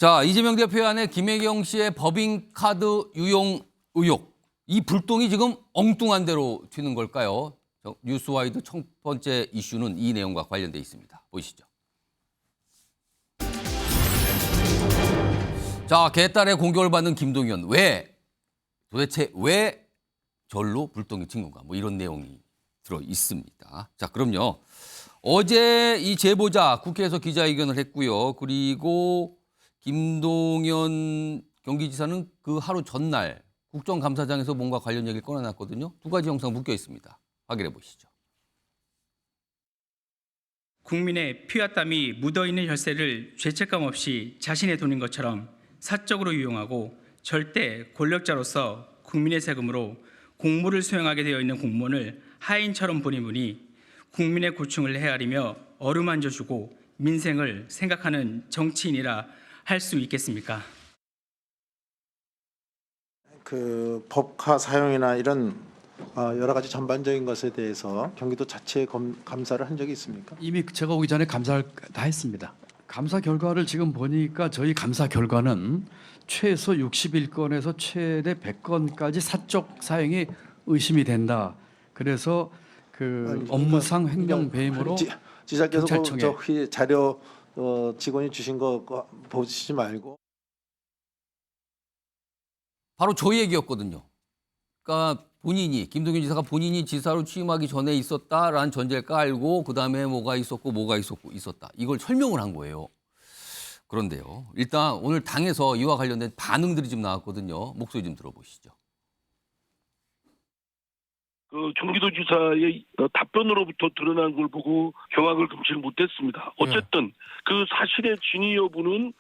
자, 이재명 대표의 아내 김혜경 씨의 법인카드 유용 의혹. 이 불똥이 지금 엉뚱한 대로 튀는 걸까요? 뉴스와이드 첫 번째 이슈는 이 내용과 관련돼 있습니다. 보시죠. 자, 개딸의 공격을 받는 김동연. 도대체 왜 절로 불똥이 튄 건가? 뭐 이런 내용이 들어 있습니다. 자, 그럼요. 어제 이 제보자 국회에서 기자회견을 했고요. 그리고 김동연 경기지사는 그 하루 전날 국정감사장에서 뭔가 관련 얘기를 꺼내놨거든요. 두 가지 영상 묶여 있습니다. 확인해 보시죠. 국민의 피와 땀이 묻어있는 혈세를 죄책감 없이 자신의 돈인 것처럼 사적으로 유용하고 절대 권력자로서 국민의 세금으로 공무를 수행하게 되어 있는 공무원을 하인처럼 보니 국민의 고충을 헤아리며 어루만져주고 민생을 생각하는 정치인이라 할 수 있겠습니까? 그 법카 사용이나 이런 여러 가지 전반적인 것에 대해서 경기도 자체 감사를 한 적이 있습니까? 이미 제가 오기 전에 감사를 다 했습니다. 감사 결과를 지금 보니까 저희 감사 결과는 최소 61건에서 최대 100건까지 사적 사용이 의심이 된다. 그래서 그 업무상 횡령 배임으로 지사께서 경찰청에 저 자료 직원이 주신 거 보시지 말고 바로 저 얘기였거든요. 그러니까 김동연 지사가 본인이 지사로 취임하기 전에 있었다라는 전제를 깔고 그다음에 뭐가 있었고 있었다. 이걸 설명을 한 거예요. 그런데요. 일단 오늘 당에서 이와 관련된 반응들이 좀 나왔거든요. 목소리 좀 들어보시죠. 그 경기도지사의 답변으로부터 드러난 걸 보고 경악을 금치 못했습니다. 어쨌든 그 사실의 진위 여부는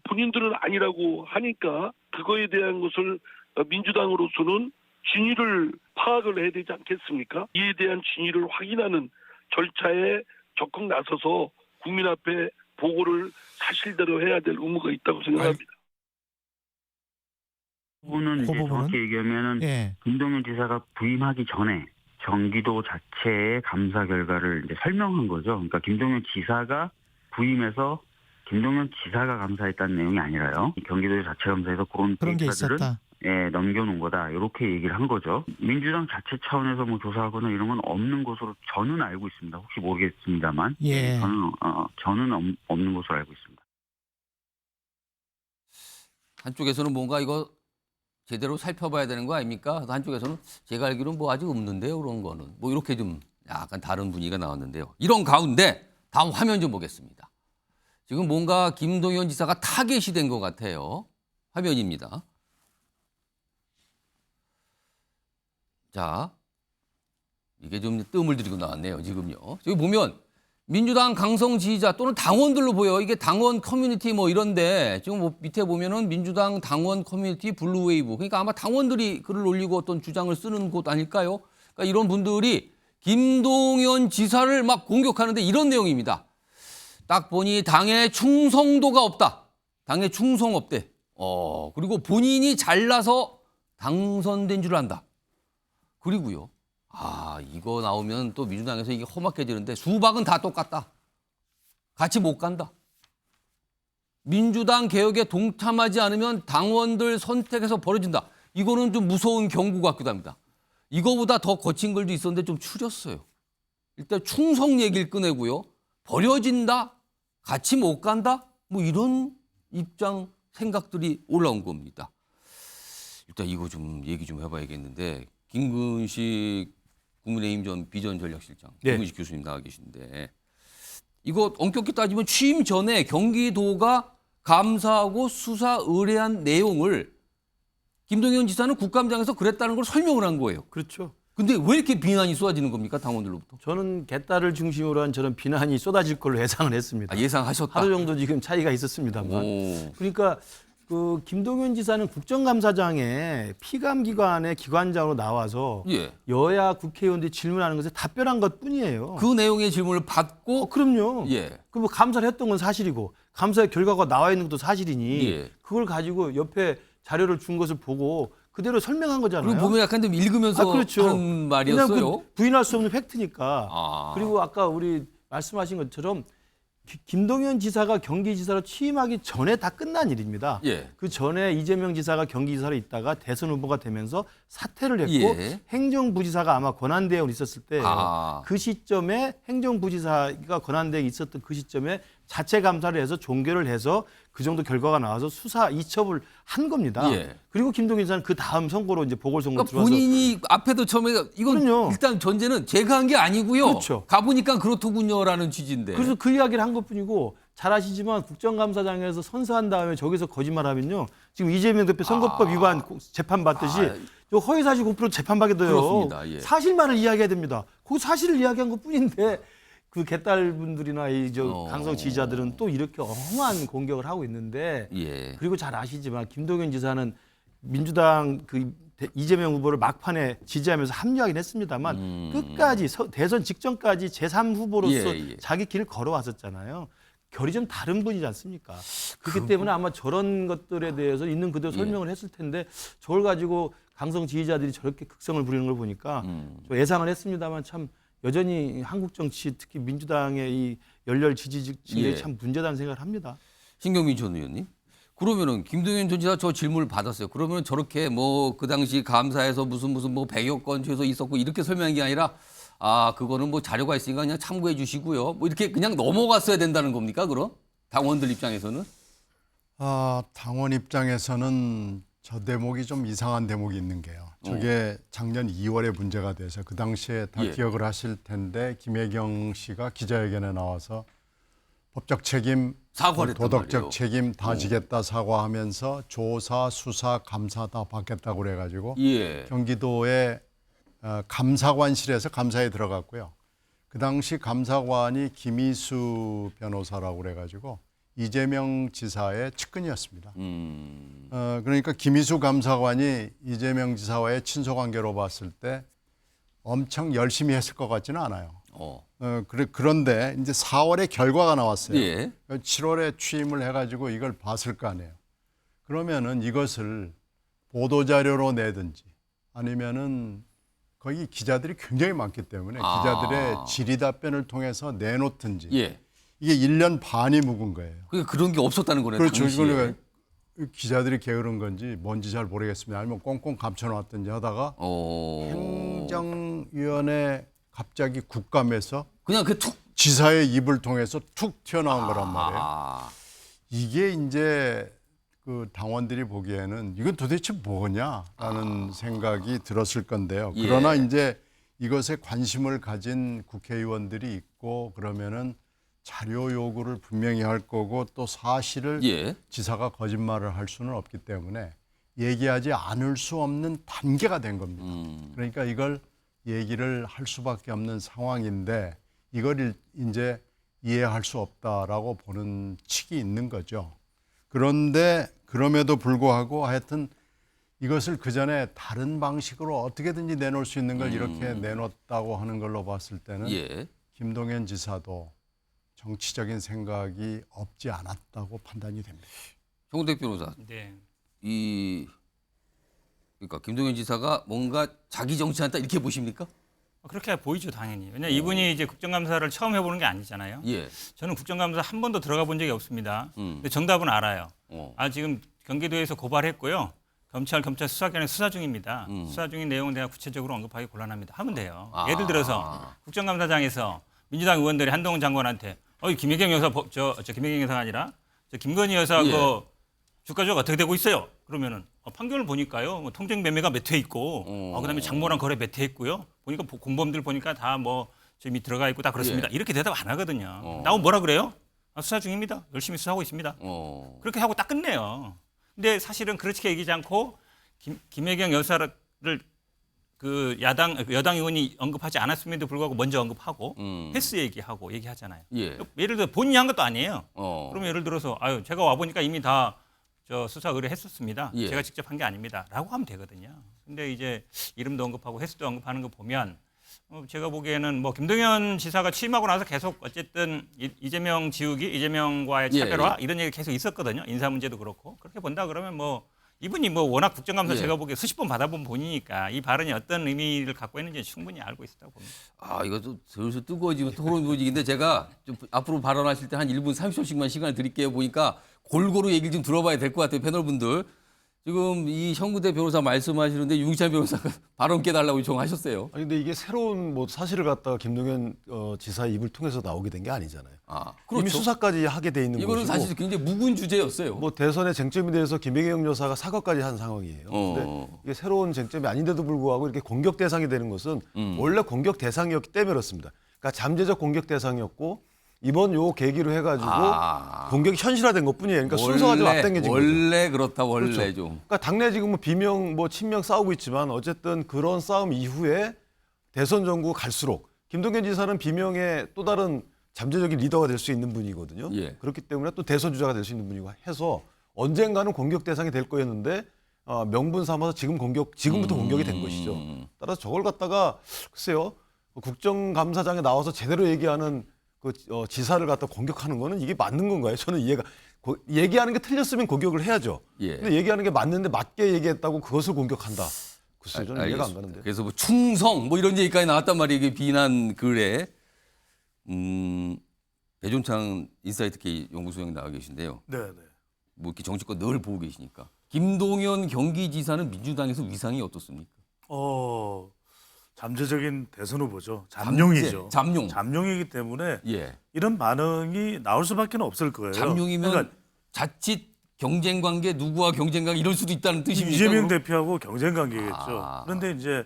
본인들은 아니라고 하니까 그거에 대한 것을 민주당으로서는 진위를 파악을 해야 되지 않겠습니까? 이에 대한 진위를 확인하는 절차에 적극 나서서 국민 앞에 보고를 사실대로 해야 될 의무가 있다고 생각합니다. 부분은 이제 정확히 얘기하면은 김동연 지사가 부임하기 전에 경기도 자체의 감사 결과를 이제 설명한 거죠. 그러니까 김동연 지사가 부임해서 김동연 지사가 감사했다는 내용이 아니라요. 경기도 자체 감사에서 그런 데이터들은 넘겨놓은 거다. 이렇게 얘기를 한 거죠. 민주당 자체 차원에서 뭐 조사하거나 이런 건 없는 것으로 저는 알고 있습니다. 혹시 모르겠습니다만 저는 없는 것으로 알고 있습니다. 한쪽에서는 뭔가 이거 제대로 살펴봐야 되는 거 아닙니까? 한쪽에서는 제가 알기로는 뭐 아직 없는데요. 그런 거는. 뭐 이렇게 좀 약간 다른 분위기가 나왔는데요. 이런 가운데 다음 화면 좀 보겠습니다. 지금 뭔가 김동연 지사가 타겟이 된 것 같아요. 화면입니다. 자, 이게 좀 뜸을 들이고 나왔네요. 지금요. 여기 보면 민주당 강성 지지자 또는 당원들로 보여. 이게 당원 커뮤니티 뭐 이런데 지금 뭐 밑에 보면은 민주당 당원 커뮤니티 블루웨이브. 그러니까 아마 당원들이 글을 올리고 어떤 주장을 쓰는 곳 아닐까요? 그러니까 이런 분들이 김동연 지사를 막 공격하는데 이런 내용입니다. 딱 보니 당에 충성도가 없다. 당에 충성 없대. 그리고 본인이 잘나서 당선된 줄 안다. 그리고요. 이거 나오면 또 민주당에서 이게 험악해지는데 수박은 다 똑같다. 같이 못 간다. 민주당 개혁에 동참하지 않으면 당원들 선택에서 벌어진다. 이거는 좀 무서운 경고 같기도 합니다. 이거보다 더 거친 글도 있었는데 좀 추렸어요. 일단 충성 얘기를 꺼내고요. 버려진다. 같이 못 간다. 뭐 이런 입장 생각들이 올라온 겁니다. 일단 이거 좀 얘기 좀 해봐야겠는데 김근식 국민의힘 전 비전전략실장 김근식 교수님 나와 계신데 이거 엄격히 따지면 취임 전에 경기도가 감사하고 수사 의뢰한 내용을 김동연 지사는 국감장에서 그랬다는 걸 설명을 한 거예요. 그렇죠. 근데 왜 이렇게 비난이 쏟아지는 겁니까 당원들로부터? 저는 개딸을 중심으로 한 저런 비난이 쏟아질 걸로 예상을 했습니다. 예상하셨다. 하루 정도 지금 차이가 있었습니다만. 그러니까 그 김동연 지사는 국정감사장에 피감기관의 기관장으로 나와서 여야 국회의원들이 질문하는 것에 답변한 것뿐이에요. 그 내용의 질문을 받고 그럼요. 그 뭐 감사를 했던 건 사실이고 감사의 결과가 나와 있는 것도 사실이니 그걸 가지고 옆에 자료를 준 것을 보고 그대로 설명한 거잖아요. 그리고 보면 약간 좀 읽으면서 그렇죠. 하는 말이었어요. 부인할 수 없는 팩트니까. 그리고 아까 우리 말씀하신 것처럼 김동연 지사가 경기지사로 취임하기 전에 다 끝난 일입니다. 예. 그 전에 이재명 지사가 경기지사로 있다가 대선 후보가 되면서 사퇴를 했고 예. 행정부지사가 아마 권한대행으로 있었을 때예요. 아. 그 시점에 행정부지사가 권한대행이 있었던 그 시점에 자체 감사를 해서 종결을 해서 그 정도 결과가 나와서 수사 이첩을 한 겁니다. 예. 그리고 김동연 지사는 그 다음 선거로 이제 보궐선거 그러니까 들어와서 본인이 앞에도 처음에 이건 그럼요. 일단 전제는 제가 한 게 아니고요. 그렇죠. 가보니까 그렇더군요라는 취지인데. 그래서 그 이야기를 한 것뿐이고 잘 아시지만 국정감사장에서 선서한 다음에 저기서 거짓말하면요. 지금 이재명 대표 선거법 위반 재판 받듯이 저 허위사실 공표로 재판받게 돼요. 그렇습니다. 예. 사실만을 이야기해야 됩니다. 그 사실을 이야기한 것뿐인데 그 개딸분들이나 이 저 강성 지지자들은 또 이렇게 엉뚱한 공격을 하고 있는데 예. 그리고 잘 아시지만 김동연 지사는 민주당 그 이재명 후보를 막판에 지지하면서 합류하긴 했습니다만 끝까지 대선 직전까지 제3후보로서 예. 자기 길을 걸어왔었잖아요. 결이 좀 다른 분이지 않습니까? 그렇기 때문에 아마 저런 것들에 대해서 있는 그대로 설명을 했을 텐데 저걸 가지고 강성 지지자들이 저렇게 극성을 부리는 걸 보니까 좀 예상을 했습니다만 참 여전히 한국 정치 특히 민주당의 이 열렬 지지층에 참 문제다는 생각을 합니다. 신경민 전 의원님. 그러면은 김동연 전 지사 저 질문을 받았어요. 그러면 저렇게 뭐 그 당시 감사에서 무슨 뭐 100여 건 최소 있었고 이렇게 설명한 게 아니라 아 그거는 뭐 자료가 있으니까 그냥 참고해 주시고요. 뭐 이렇게 그냥 넘어갔어야 된다는 겁니까? 그럼 당원들 입장에서는? 당원 입장에서는 저 대목이 좀 이상한 대목이 있는 게요. 저게 작년 2월에 문제가 돼서 그 당시에 다 예. 기억을 하실 텐데 김혜경 씨가 기자회견에 나와서 법적 책임, 사과를 했단 도덕적 말이에요. 책임 다 지겠다 사과하면서 조사, 수사, 감사 다 받겠다고 그래가지고 예. 경기도의 감사관실에서 감사에 들어갔고요. 그 당시 감사관이 김희수 변호사라고 그래가지고 이재명 지사의 측근이었습니다. 그러니까 김희수 감사관이 이재명 지사와의 친소관계로 봤을 때 엄청 열심히 했을 것 같지는 않아요. 그런데 이제 4월에 결과가 나왔어요. 예. 7월에 취임을 해가지고 이걸 봤을 거 아니에요. 그러면은 이것을 보도자료로 내든지 아니면은 거기 기자들이 굉장히 많기 때문에 기자들의 질의 답변을 통해서 내놓든지 예. 이게 1년 반이 묵은 거예요. 그러니까 그런 게 없었다는 거네요. 그렇죠. 당시에. 이거는 기자들이 게으른 건지 뭔지 잘 모르겠습니다. 아니면 꽁꽁 감춰놨든지 하다가 행정위원회 갑자기 국감에서 그냥 그 툭. 지사의 입을 통해서 툭 튀어나온 거란 말이에요. 이게 이제 그 당원들이 보기에는 이건 도대체 뭐냐라는 생각이 들었을 건데요. 예. 그러나 이제 이것에 관심을 가진 국회의원들이 있고 그러면은 자료 요구를 분명히 할 거고 또 사실을 예. 지사가 거짓말을 할 수는 없기 때문에 얘기하지 않을 수 없는 단계가 된 겁니다. 그러니까 이걸 얘기를 할 수밖에 없는 상황인데 이걸 이제 이해할 수 없다라고 보는 측이 있는 거죠. 그런데 그럼에도 불구하고 하여튼 이것을 그 전에 다른 방식으로 어떻게든지 내놓을 수 있는 걸 이렇게 내놓았다고 하는 걸로 봤을 때는 예. 김동연 지사도 정치적인 생각이 없지 않았다고 판단이 됩니다. 정우택 변호사. 네. 그러니까 김동연 지사가 뭔가 자기 정치한다 이렇게 보십니까? 그렇게 보이죠, 당연히. 왜냐 이분이 이제 국정감사를 처음 해보는 게 아니잖아요. 예. 저는 국정감사 한 번도 들어가 본 적이 없습니다. 근데 정답은 알아요. 지금 경기도에서 고발했고요. 검찰 수사기관에 수사 중입니다. 수사 중인 내용은 내가 구체적으로 언급하기 곤란합니다. 하면 돼요. 예를 들어서 국정감사장에서 민주당 의원들이 한동훈 장관한테 김혜경 여사 김혜경 여사가 아니라 김건희 여사 예. 그 주가 조작 어떻게 되고 있어요? 그러면은 판결을 보니까요. 뭐 통정 매매가 몇 회 있고 그다음에 장모랑 거래 몇 회 있고요. 보니까 공범들 보니까 다 뭐 이미 들어가 있고 다 그렇습니다. 예. 이렇게 대답 안 하거든요. 나오면 뭐라 그래요? 수사 중입니다. 열심히 수사하고 있습니다. 그렇게 하고 딱 끝내요. 근데 사실은 그렇게 얘기하지 않고 김혜경 여사를 그 여당 의원이 언급하지 않았음에도 불구하고 먼저 언급하고 횟수 얘기하잖아요. 예. 예를 들어 본인이 한 것도 아니에요. 그러면 예를 들어서 제가 와 보니까 이미 다 수사 의뢰했었습니다. 예. 제가 직접 한 게 아닙니다.라고 하면 되거든요. 근데 이제 이름도 언급하고 횟수도 언급하는 거 보면 제가 보기에는 뭐 김동연 지사가 취임하고 나서 계속 어쨌든 이재명 지우기, 이재명과의 차별화 이런 얘기 계속 있었거든요. 인사 문제도 그렇고 그렇게 본다 그러면 뭐 이분이 뭐 워낙 국정감사 예. 제가 보기에 수십 번 받아본 본이니까 이 발언이 어떤 의미를 갖고 있는지 충분히 알고 있었다고 봅니다. 아, 이것도 슬슬 뜨거워지고 토론 조직인데 제가 좀 앞으로 발언하실 때 한 1분 30초씩만 시간을 드릴게요. 보니까 골고루 얘기를 좀 들어봐야 될 것 같아요. 패널분들. 지금 이 현구대 변호사 말씀하시는데 유경찬 변호사가 발언 깨달라고 요청하셨어요. 아니 근데 이게 새로운 뭐 사실을 갖다가 김동연 지사 입을 통해서 나오게 된 게 아니잖아요. 아, 그렇죠. 이미 수사까지 하게 돼 있는 이거는 것이고 사실 굉장히 묵은 주제였어요. 뭐 대선의 쟁점에 대해서 김혜경 여사가 사과까지 한 상황이에요. 근데 이게 새로운 쟁점이 아닌데도 불구하고 이렇게 공격 대상이 되는 것은 원래 공격 대상이었기 때문에 그렇습니다. 그러니까 잠재적 공격 대상이었고 이번 요 계기로 해가지고 공격이 현실화된 것뿐이에요. 그러니까 순서가 좀 앞당겨진 거죠. 원래 그렇다 원래 그렇죠. 좀. 그러니까 당내 지금 뭐 비명 뭐 친명 싸우고 있지만 어쨌든 그런 싸움 이후에 대선 전국 갈수록 김동연 지사는 비명의 또 다른 잠재적인 리더가 될 수 있는 분이거든요. 예. 그렇기 때문에 또 대선 주자가 될 수 있는 분이고 해서 언젠가는 공격 대상이 될 거였는데 명분 삼아서 지금부터 공격이 된 것이죠. 따라서 저걸 갖다가 글쎄요 국정감사장에 나와서 제대로 얘기하는 그 지사를 갖다 공격하는 거는 이게 맞는 건가요? 저는 이해가 얘기하는 게 틀렸으면 공격을 해야죠. 예. 근데 얘기하는 게 맞는데 맞게 얘기했다고 그것을 공격한다. 글쎄 저는 이해가 안 가는데. 그래서 뭐 충성 뭐 이런 얘기까지 나왔단 말이에요. 이게 비난 글에 배종찬 인사이트 K 연구소장이 나와 계신데요. 네. 뭐 이렇게 정치권 늘 보고 계시니까 김동연 경기지사는 민주당에서 위상이 어떻습니까? 잠재적인 대선 후보죠. 잠룡이죠. 잠룡. 이기 때문에 예. 이런 반응이 나올 수밖에 없을 거예요. 잠룡이면 그러니까 자칫 경쟁 관계 누구와 경쟁 관계 이럴 수도 있다는 뜻입니까? 이재명 그럼? 대표하고 경쟁 관계겠죠. 그런데 이제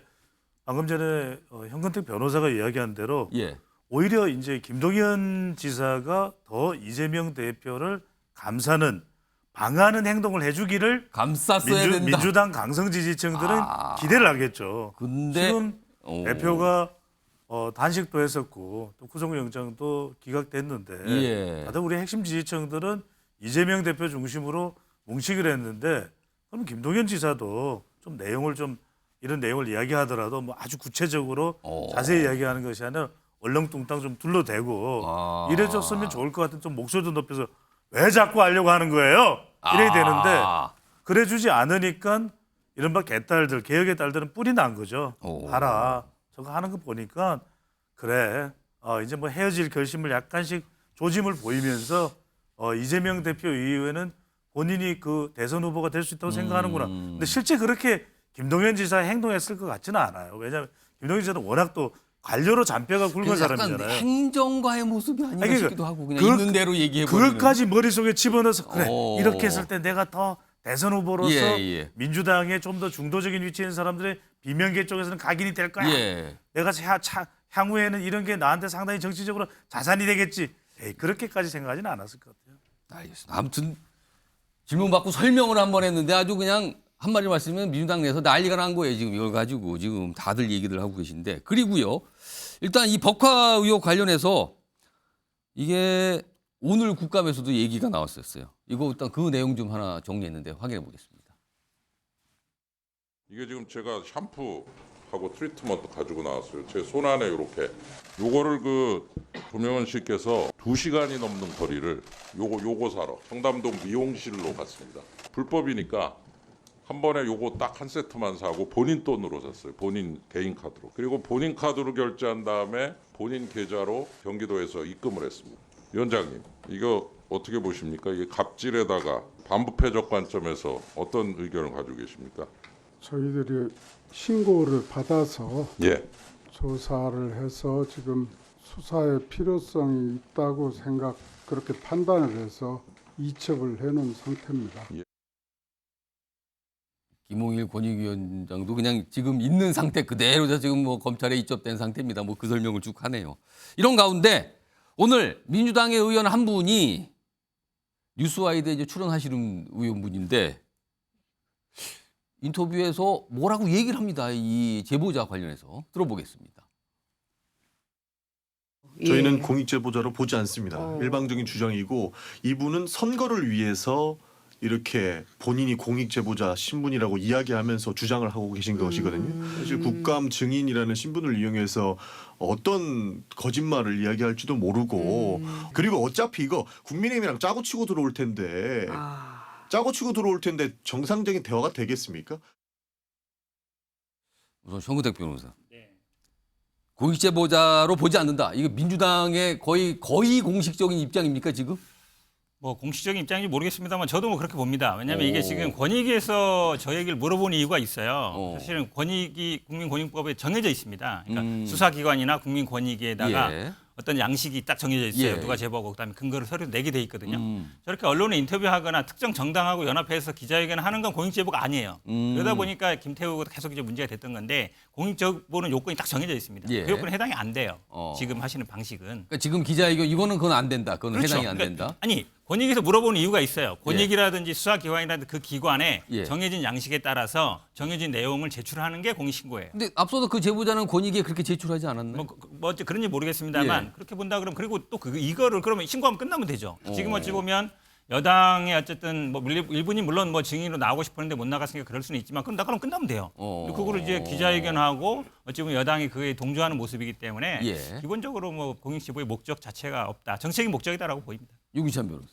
방금 전에 현근택 변호사가 이야기한 대로 예. 오히려 이제 김동연 지사가 더 이재명 대표를 감싸는 방하는 행동을 해주기를 감쌌어야 된다. 민주당 강성 지지층들은 기대를 하겠죠. 근데 지금 대표가 단식도 했었고 또 구속영장도 기각됐는데 예. 다들 우리 핵심 지지층들은 이재명 대표 중심으로 뭉치기로 했는데 그럼 김동연 지사도 좀 내용을 좀 이런 내용을 이야기하더라도 뭐 아주 구체적으로 자세히 이야기하는 것이 아니라 얼렁뚱땅 좀 둘러대고 이래줬으면 좋을 것 같은 좀 목소리도 높여서 왜 자꾸 하려고 하는 거예요? 이래야 되는데 그래주지 않으니까 이른바 개딸들, 개혁의 딸들은 뿔이 난 거죠. 봐라. 저거 하는 거 보니까 그래. 이제 뭐 헤어질 결심을 약간씩 조짐을 보이면서 이재명 대표 이후에는 본인이 그 대선 후보가 될 수 있다고 생각하는구나. 근데 실제 그렇게 김동연 지사 행동했을 것 같지는 않아요. 왜냐하면 김동연 지사는 워낙 또 관료로 잔뼈가 굵은 사람이잖아요. 행정가의 모습이 아닌가 아니, 싶기도 하고 그냥 있는 대로 얘기해 버리는. 그것까지 머릿속에 집어넣어서 그래 이렇게 했을 때 내가 더 대선 후보로서 민주당에 좀 더 중도적인 위치에 있는 사람들의 비명계 쪽에서는 각인이 될 거야. 내가 향후에는 이런 게 나한테 상당히 정치적으로 자산이 되겠지. 그렇게까지 생각하지는 않았을 것 같아요. 알겠습니다. 아무튼 질문 받고 설명을 한번 했는데 아주 그냥 한마디로 말씀하면 민주당 내에서 난리가 난 거예요. 지금 이걸 가지고 지금 다들 얘기들 하고 계신데. 그리고요. 일단 이 법화 의혹 관련해서 이게 오늘 국감에서도 얘기가 나왔었어요. 이거 일단 그 내용 좀 하나 정리했는데 확인해 보겠습니다. 이게 지금 제가 샴푸하고 트리트먼트 가지고 나왔어요. 제 손 안에 이렇게 요거를 그 조명원 씨께서 2시간이 넘는 거리를 요거 사러 청담동 미용실로 갔습니다. 불법이니까 한 번에 요거 딱 한 세트만 사고 본인 돈으로 샀어요. 본인 개인 카드로. 그리고 본인 카드로 결제한 다음에 본인 계좌로 경기도에서 입금을 했습니다. 위원장님, 이거 어떻게 보십니까? 이게 갑질에다가 반부패적 관점에서 어떤 의견을 가지고 계십니까? 저희들이 신고를 받아서 조사를 해서 지금 수사의 필요성이 있다고 그렇게 판단을 해서 이첩을 해놓은 상태입니다. 김홍일 권익위원장도 그냥 지금 있는 상태 그대로 지금 뭐 검찰에 입접된 상태입니다. 뭐 그 설명을 쭉 하네요. 이런 가운데 오늘 민주당의 의원 한 분이 뉴스와이드에 이제 출연하시는 의원분인데 인터뷰에서 뭐라고 얘기를 합니다. 이 제보자 관련해서 들어보겠습니다. 저희는 공익제보자로 보지 않습니다. 일방적인 주장이고 이분은 선거를 위해서 이렇게 본인이 공익제보자 신분이라고 이야기하면서 주장을 하고 계신 것이거든요. 사실 국감 증인이라는 신분을 이용해서 어떤 거짓말을 이야기할지도 모르고 그리고 어차피 이거 국민의힘이랑 짜고 치고 들어올 텐데 짜고 치고 들어올 텐데 정상적인 대화가 되겠습니까? 우선 정우택 변호사. 공익제보자로 보지 않는다. 이거 민주당의 거의 공식적인 입장입니까 지금? 뭐 공식적인 입장인지 모르겠습니다만 저도 뭐 그렇게 봅니다. 왜냐하면 이게 지금 권익위에서 저 얘기를 물어본 이유가 있어요. 사실은 권익위 국민권익법에 정해져 있습니다. 그러니까 수사기관이나 국민권익위에다가 어떤 양식이 딱 정해져 있어요. 누가 제보하고 그다음에 근거를 서류 내게 돼 있거든요. 저렇게 언론에 인터뷰하거나 특정 정당하고 연합해서 기자회견을 하는 건 공익제보가 아니에요. 그러다 보니까 김태우가 계속 이제 문제가 됐던 건데 공익제보는 요건이 딱 정해져 있습니다. 그 요건에 해당이 안 돼요. 지금 하시는 방식은. 그러니까 지금 기자회견 이거는 그건 안 된다. 그건 그렇죠. 해당이 안 된다. 그러니까, 아니 권익위에서 물어보는 이유가 있어요. 권익이라든지 수사기관이라든지 그 기관에 정해진 양식에 따라서 정해진 내용을 제출하는 게 공익신고예요. 근데 앞서도 그 제보자는 권익위에 그렇게 제출하지 않았나요? 뭐 어째 그런지 모르겠습니다만 그렇게 본다 그러면 그리고 또 이거를 그러면 신고하면 끝나면 되죠. 지금 어찌 보면 여당의 어쨌든 뭐 일본이 물론 뭐 증인으로 나오고 싶었는데 못 나갔으니까 그럴 수는 있지만 그럼 끝나면 돼요. 그리고 그거를 이제 기자회견하고 어찌 보면 여당이 그에 동조하는 모습이기 때문에 기본적으로 뭐 공익제보의 목적 자체가 없다. 정책인 목적이다라고 보입니다. 유기찬 변호사.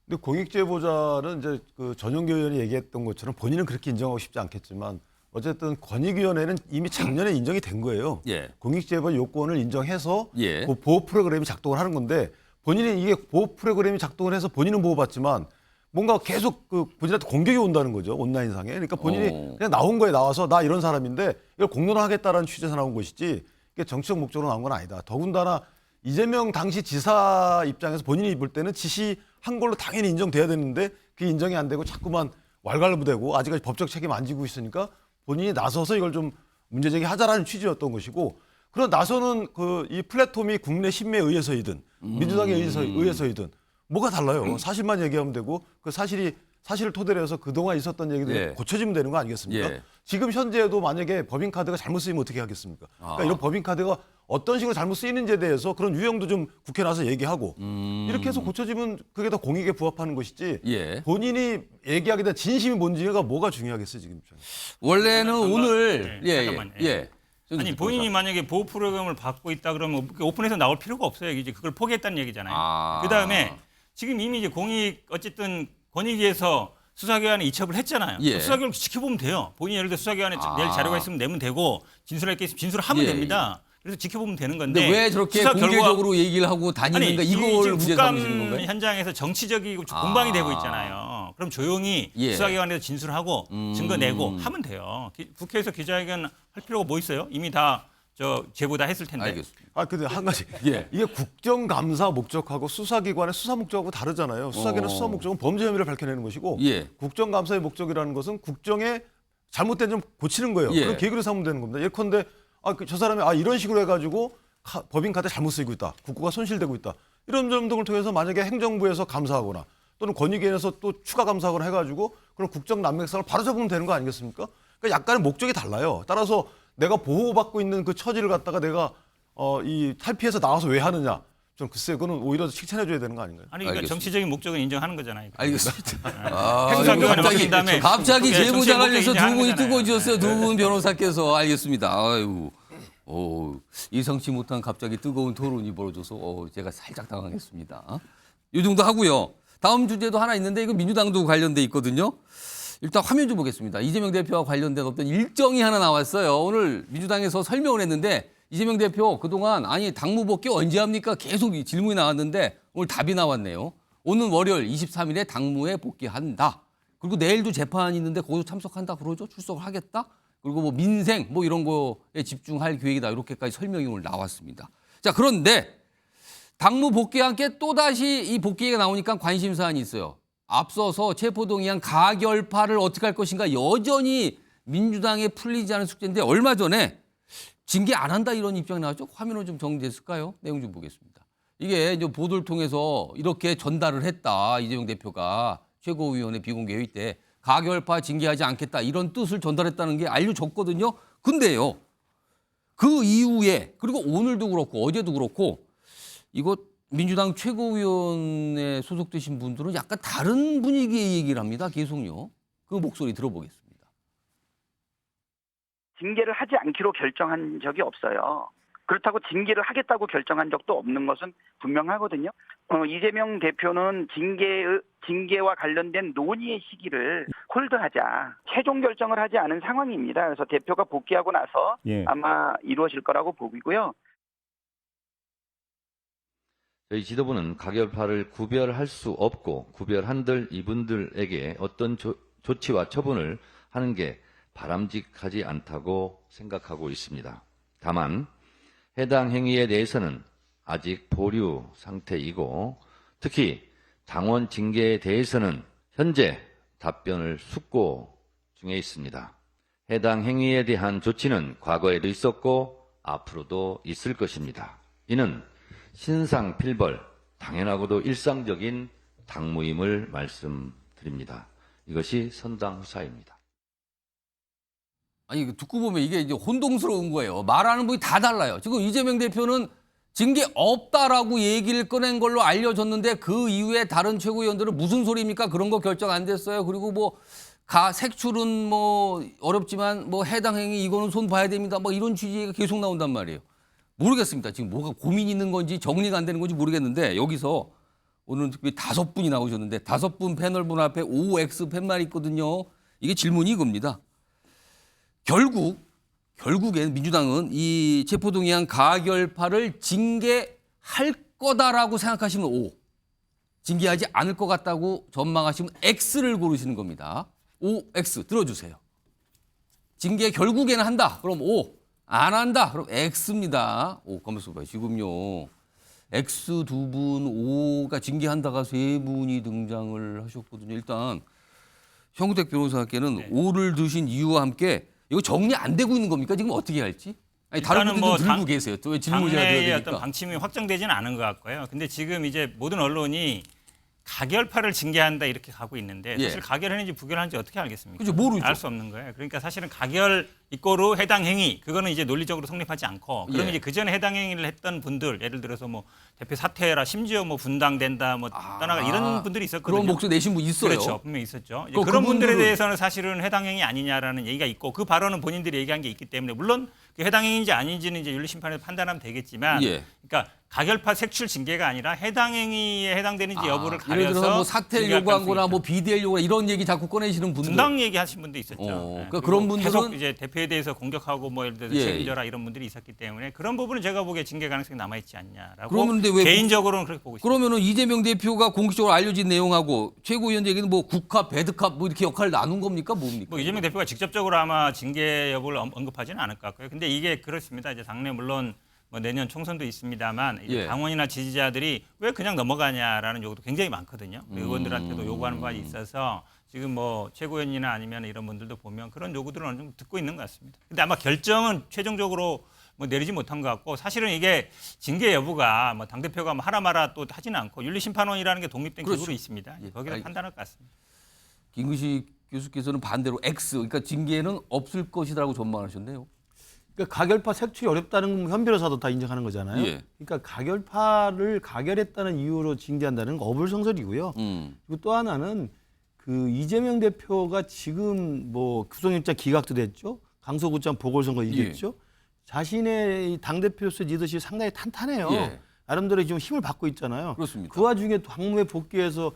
근데 공익제보자는 이제 그 전용기 의원이 얘기했던 것처럼 본인은 그렇게 인정하고 싶지 않겠지만 어쨌든 권익위원회는 이미 작년에 인정이 된 거예요. 공익제보 요건을 인정해서 그 보호 프로그램이 작동을 하는 건데 본인이 이게 보호 프로그램이 작동을 해서 본인은 보호받지만 뭔가 계속 그 본인한테 공격이 온다는 거죠. 온라인상에. 그러니까 본인이 그냥 나온 거에 나와서 나 이런 사람인데 이걸 공론화하겠다라는 취지에서 나온 것이지 이게 정치적 목적으로 나온 건 아니다. 더군다나 이재명 당시 지사 입장에서 본인이 볼 때는 지시한 걸로 당연히 인정돼야 되는데 그게 인정이 안 되고 자꾸만 왈가왈부되고 아직까지 법적 책임 안 지고 있으니까 본인이 나서서 이걸 좀 문제제기하자라는 취지였던 것이고 그런 나서는 그 이 플랫폼이 국민의 신매에 의해서이든 민주당에 의해서이든 뭐가 달라요. 사실만 얘기하면 되고 그 사실을 토대로 해서 그동안 있었던 얘기들이 고쳐지면 되는 거 아니겠습니까? 지금 현재도 만약에 법인카드가 잘못 쓰이면 어떻게 하겠습니까? 그러니까 이런 법인카드가 어떤 식으로 잘못 쓰이는지에 대해서 그런 유형도 좀 국회에 나서 얘기하고 이렇게 해서 고쳐지면 그게 더 공익에 부합하는 것이지 본인이 얘기하게 된 진심이 뭔지가 뭐가 중요하겠어요 지금. 원래는 오늘 잠깐만요. 아니 본인이 만약에 보호 프로그램을 받고 있다 그러면 오픈해서 나올 필요가 없어요. 이제 그걸 포기했다는 얘기잖아요. 그다음에 지금 이미 이제 어쨌든 권익위에서 수사기관에 이첩을 했잖아요. 수사기관을 지켜보면 돼요. 본인이 예를 들어 수사기관에 낼 자료가 있으면 내면 되고 진술할 게 있으면 진술하면 됩니다. 그래서 지켜보면 되는 건데 근데 왜 저렇게 공개적으로 얘기를 하고 다니는가 이걸 문제 삼으시는 건가요? 현장에서 정치적이고 공방이 되고 있잖아요. 그럼 조용히 수사기관에서 진술하고 증거 내고 하면 돼요. 국회에서 기자회견 할 필요가 뭐 있어요? 이미 다 제보 다 했을 텐데. 알겠습니다. 근데 한 가지 이게 국정감사 목적하고 수사기관의 수사 목적하고 다르잖아요. 수사기관의 수사 목적은 범죄 혐의를 밝혀내는 것이고 국정감사의 목적이라는 것은 국정에 잘못된 점 고치는 거예요. 그런 계기로 삼으면 되는 겁니다. 예컨대 저 사람이 이런 식으로 해가지고 법인카드 잘못 쓰이고 있다. 국고가 손실되고 있다. 이런 점 등을 통해서 만약에 행정부에서 감사하거나 또는 권익위에서 또 추가 감사하거나 해가지고 그런 국정 난맥상을 바로잡으면 되는 거 아니겠습니까? 그러니까 약간의 목적이 달라요. 따라서 내가 보호받고 있는 그 처지를 갖다가 내가 이 탈피해서 나와서 왜 하느냐. 좀 글쎄 그거는 오히려 칭찬해줘야 되는 거 아닌가요? 아니 그러니까 정치적인 목적은 인정하는 거잖아요. 알겠습니다. 갑자기 제보자 관련해서 두 분이 뜨거워지셨어요. 두 분 변호사께서. 알겠습니다. 아이고. 예상치 못한 갑자기 뜨거운 토론이 벌어져서 제가 살짝 당황했습니다. 이 정도 하고요. 다음 주제도 하나 있는데 이거 민주당도 관련돼 있거든요. 일단 화면 좀 보겠습니다. 이재명 대표와 관련된 어떤 일정이 하나 나왔어요. 오늘 민주당에서 설명을 했는데 이재명 대표 그동안 당무 복귀 언제 합니까? 계속 질문이 나왔는데 오늘 답이 나왔네요. 오는 월요일 23일에 당무에 복귀한다. 그리고 내일도 재판이 있는데 거기서 참석한다 그러죠. 출석을 하겠다. 그리고 뭐 민생 뭐 이런 거에 집중할 계획이다. 이렇게까지 설명이 오늘 나왔습니다. 자, 그런데 당무 복귀와 함께 또다시 이 복귀 얘기가 나오니까 관심 사안이 있어요. 앞서서 체포동의안 가결파를 어떻게 할 것인가 여전히 민주당에 풀리지 않은 숙제인데 얼마 전에 징계 안 한다 이런 입장이 나왔죠. 화면으로 좀 정리됐을까요? 내용 좀 보겠습니다. 이게 이제 보도를 통해서 이렇게 전달을 했다. 이재명 대표가 최고위원회 비공개 회의 때 가결파 징계하지 않겠다 이런 뜻을 전달했다는 게 알려졌거든요. 근데요. 그 이후에 그리고 오늘도 그렇고 어제도 그렇고 이거 민주당 최고위원회 소속되신 분들은 약간 다른 분위기의 얘기를 합니다. 계속요. 그 목소리 들어보겠습니다. 징계를 하지 않기로 결정한 적이 없어요. 그렇다고 징계를 하겠다고 결정한 적도 없는 것은 분명하거든요. 이재명 대표는 징계와 관련된 논의의 시기를 홀드하자, 최종 결정을 하지 않은 상황입니다. 그래서 대표가 복귀하고 나서 아마 이루어질 거라고 보이고요. 저희 지도부는 가결파를 구별할 수 없고 구별한들 이분들에게 어떤 조치와 처분을 하는 게 바람직하지 않다고 생각하고 있습니다. 다만 해당 행위에 대해서는 아직 보류 상태이고 특히 당원 징계에 대해서는 현재 답변을 숙고 중에 있습니다. 해당 행위에 대한 조치는 과거에도 있었고 앞으로도 있을 것입니다. 이는 신상필벌, 당연하고도 일상적인 당무임을 말씀드립니다. 이것이 선당후사입니다. 아니 듣고 보면 이게 이제 혼동스러운 거예요. 말하는 분이 다 달라요. 지금 이재명 대표는 징계 없다라고 얘기를 꺼낸 걸로 알려졌는데 그 이후에 다른 최고위원들은 무슨 소리입니까? 그런 거 결정 안 됐어요. 그리고 뭐 색출은 뭐 어렵지만 뭐 해당 행위 이거는 손 봐야 됩니다. 뭐 이런 취지가 계속 나온단 말이에요. 모르겠습니다. 지금 뭐가 고민이 있는 건지 정리가 안 되는 건지 모르겠는데 여기서 오늘 특별히 5분이 나오셨는데 5분 패널분 앞에 OX 팻말이 있거든요. 이게 질문이 이겁니다. 결국엔 민주당은 이 체포동의안 가결파를 징계할 거다라고 생각하시면 O, 징계하지 않을 것 같다고 전망하시면 X를 고르시는 겁니다. OX 들어주세요. 징계 결국에는 한다. 그럼 O, 안 한다. 그럼 X입니다. 가만있어 봐요. 지금요. X 2분, O가 징계한다가 3분이 등장을 하셨거든요. 일단 형우택 변호사께는 O를 드신 이유와 함께 이거 정리 안 되고 있는 겁니까? 지금 어떻게 할지? 아니, 다른 분들도 뭐 들고 계세요. 또 왜 질문을 해야 당내의 되니까? 어떤 방침이 확정되지는 않은 것 같고요. 근데 지금 이제 모든 언론이 가결파를 징계한다 이렇게 가고 있는데 사실 가결했는지 부결했는지 어떻게 알겠습니까? 그렇죠. 모르죠. 알 수 없는 거예요. 그러니까 사실은 가결 이꼬르 해당 행위 그거는 이제 논리적으로 성립하지 않고 그러면 이제 그 전에 해당 행위를 했던 분들 예를 들어서 뭐 대표 사퇴해라 심지어 뭐 분당된다 뭐 떠나가 이런 분들이 있었거든요. 그런 목소리 내신 분 있어요. 그렇죠. 분명히 있었죠. 이제 그런 분들에 대해서는 사실은 해당 행위 아니냐라는 얘기가 있고 그 발언은 본인들이 얘기한 게 있기 때문에 물론 그 해당 행위인지 아닌지는 이제 윤리심판에서 판단하면 되겠지만 그러니까 가결파 색출 징계가 아니라 해당 행위에 해당되는지 여부를 가려서 예를 들어서 뭐 사퇴를 요구한 거나 뭐 비대를 요구한 이런 얘기 자꾸 꺼내시는 분들. 분당 얘기하신 분도 있었죠. 그러니까 그런 분들은 계속 이제 대표에 대해서 공격하고 뭐 예를 들어서 책임져라 이런 분들이 있었기 때문에 그런 부분은 제가 보기에 징계 가능성이 남아있지 않냐라고 그러는데 왜 개인적으로는 그렇게 보고 있습니다. 그러면은 이재명 대표가 공식적으로 알려진 내용하고 최고위원 얘기는 뭐 국합, 배드캅 뭐 이렇게 역할을 나눈 겁니까? 뭡니까? 뭐 이재명 대표가 직접적으로 아마 징계 여부를 언급하지는 않을 것 같고요. 근데 이게 그렇습니다. 이제 당내 물론 뭐 내년 총선도 있습니다만 이제 당원이나 지지자들이 왜 그냥 넘어가냐라는 요구도 굉장히 많거든요. 의원들한테도 요구하는 바가 있어서 지금 뭐 최고위원이나 아니면 이런 분들도 보면 그런 요구들을 어느 정도 듣고 있는 것 같습니다. 근데 아마 결정은 최종적으로 뭐 내리지 못한 것 같고 사실은 이게 징계 여부가 뭐 당대표가 뭐 하라 마라 또 하지는 않고 윤리심판원이라는 게 독립된 기구로 있습니다. 거기서 판단할 것 같습니다. 김근식 교수께서는 반대로 X, 그러니까 징계는 없을 것이라고 전망하셨네요. 그러니까 가결파 색출이 어렵다는 건 현 변호사도 다 인정하는 거잖아요. 그러니까 가결파를 가결했다는 이유로 징계한다는 건 어불성설이고요. 그리고 또 하나는 그 이재명 대표가 지금 뭐 구속영장 기각도 됐죠. 강서구청 보궐선거 이겼죠. 자신의 당대표로서 리더십이 상당히 탄탄해요. 나름대로 지금 힘을 받고 있잖아요. 그렇습니다. 그 와중에 당무에 복귀해서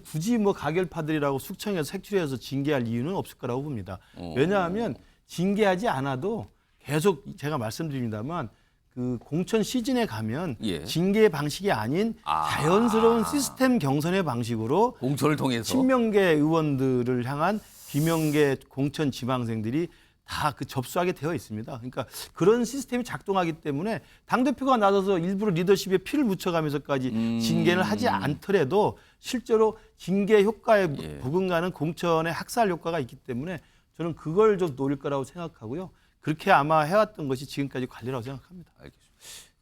굳이 뭐 가결파들이라고 숙청해서 색출해서 징계할 이유는 없을 거라고 봅니다. 왜냐하면 징계하지 않아도 계속 제가 말씀드립니다만 그 공천 시즌에 가면 징계 방식이 아닌 자연스러운 시스템 경선의 방식으로 공천을 통해서 친명계 의원들을 향한 비명계 공천 지망생들이 다 그 접수하게 되어 있습니다. 그러니까 그런 시스템이 작동하기 때문에 당대표가 나서서 일부러 리더십에 피를 묻혀가면서까지 징계를 하지 않더라도 실제로 징계 효과에 부근가는 공천의 학살 효과가 있기 때문에 저는 그걸 좀 노릴 거라고 생각하고요. 그렇게 아마 해왔던 것이 지금까지 관리라고 생각합니다. 알겠습니다.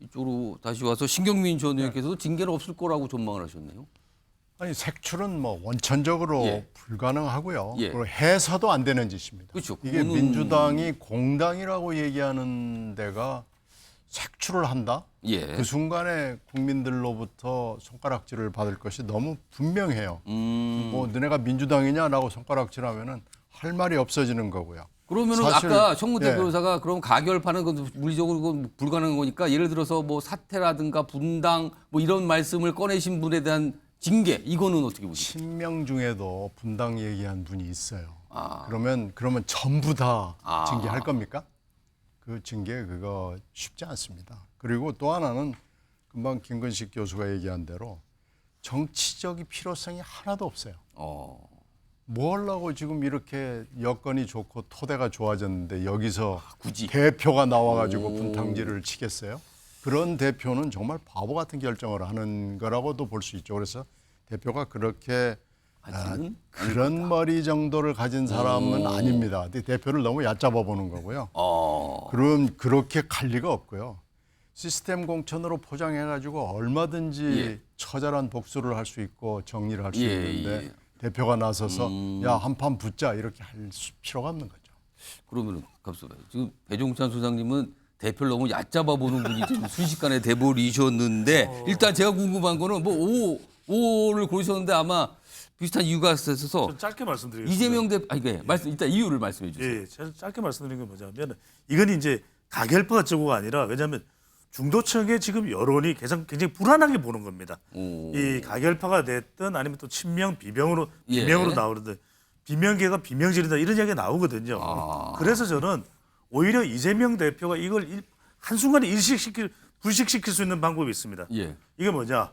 이쪽으로 다시 와서 신경민 전 의원께서도 징계는 없을 거라고 전망을 하셨네요. 아니 색출은 뭐 원천적으로 불가능하고요. 그리고 해서도 안 되는 짓입니다. 그렇죠. 이게 민주당이 공당이라고 얘기하는 데가 색출을 한다? 그 순간에 국민들로부터 손가락질을 받을 것이 너무 분명해요. 뭐 너네가 민주당이냐라고 손가락질하면은 할 말이 없어지는 거고요. 그러면은 사실- 아까 청문태 예. 변호사가 그럼 가결파는 건 물리적으로 그건 불가능한 거니까 예를 들어서 뭐 사퇴라든가 분당 뭐 이런 말씀을 꺼내신 분에 대한 징계 이거는 어떻게 보십니까? 친명 중에도 분당 얘기한 분이 있어요. 아. 그러면 전부 다 아. 징계할 겁니까? 그 징계 그거 쉽지 않습니다. 그리고 또 하나는 금방 김근식 교수가 얘기한 대로 정치적인 필요성이 하나도 없어요. 뭐 하려고 지금 이렇게 여건이 좋고 토대가 좋아졌는데 여기서 굳이 대표가 나와가지고 분탕질을 치겠어요? 그런 대표는 정말 바보 같은 결정을 하는 거라고도 볼 수 있죠. 그래서 대표가 그렇게 그런 머리 정도를 가진 사람은 아닙니다. 근데 대표를 너무 얕잡아 보는 거고요. 그럼 그렇게 갈 리가 없고요. 시스템 공천으로 포장해가지고 얼마든지 처절한 복수를 할 수 있고 정리를 할 수 있는데 대표가 나서서 야 한판 붙자 이렇게 할 필요가 없는 거죠. 그러면은 갑시다. 지금 배종찬 소장님은 대표를 너무 얕잡아 보는 분이 지금 순식간에 돼버리셨는데 일단 제가 궁금한 거는 뭐 5를 고르셨는데 아마 비슷한 이유가 있어서 좀 짧게 말씀드리겠습니다. 이재명 대표 일단 이유를 말씀해 주세요. 예, 제가 짧게 말씀드리는 건 뭐냐면 이건 이제 가결파가 어쩌고가 아니라 왜냐하면 중도층의 지금 여론이 굉장히 불안하게 보는 겁니다. 이 가결파가 됐든 아니면 또 친명 비명으로 나오는데 비명계가 비명지른다 이런 이야기가 나오거든요. 그래서 저는 오히려 이재명 대표가 이걸 한순간에 불식시킬 수 있는 방법이 있습니다. 이게 뭐냐?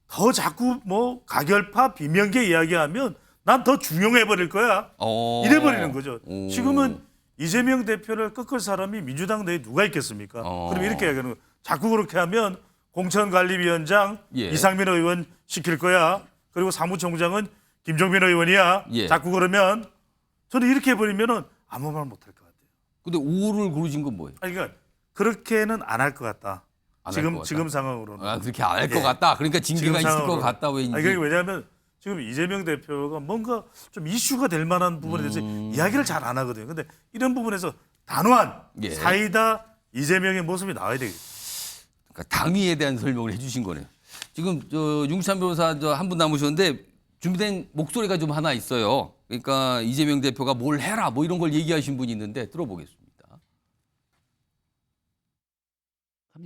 더 자꾸 뭐 가결파 비명계 이야기하면 난 더 중용해 버릴 거야. 이래 버리는 거죠. 지금은 이재명 대표를 꺾을 사람이 민주당 내에 누가 있겠습니까? 그럼 이렇게 얘기하는 거. 자꾸 그렇게 하면 공천관리위원장 이상민 의원 시킬 거야. 그리고 사무총장은 김종민 의원이야. 자꾸 그러면 저는 이렇게 해버리면은 아무 말 못할 것 같아요. 근데 5를 고르신 건 뭐예요? 아니, 그러니까 그렇게는 안 할 것 같다. 지금 상황으로는. 그렇게 안 할 것 같다. 그러니까 징계가 있을 것 같다. 왠지. 아니, 왜냐하면 지금 이재명 대표가 뭔가 좀 이슈가 될 만한 부분에 대해서 이야기를 잘 안 하거든요. 근데 이런 부분에서 단호한 사이다 이재명의 모습이 나와야 되겠죠. 그러니까 당위에 대한 설명을 해주신 거네요. 지금 윤찬 변호사 한 분 남으셨는데 준비된 목소리가 좀 하나 있어요. 그러니까 이재명 대표가 뭘 해라 뭐 이런 걸 얘기하신 분이 있는데 들어보겠습니다.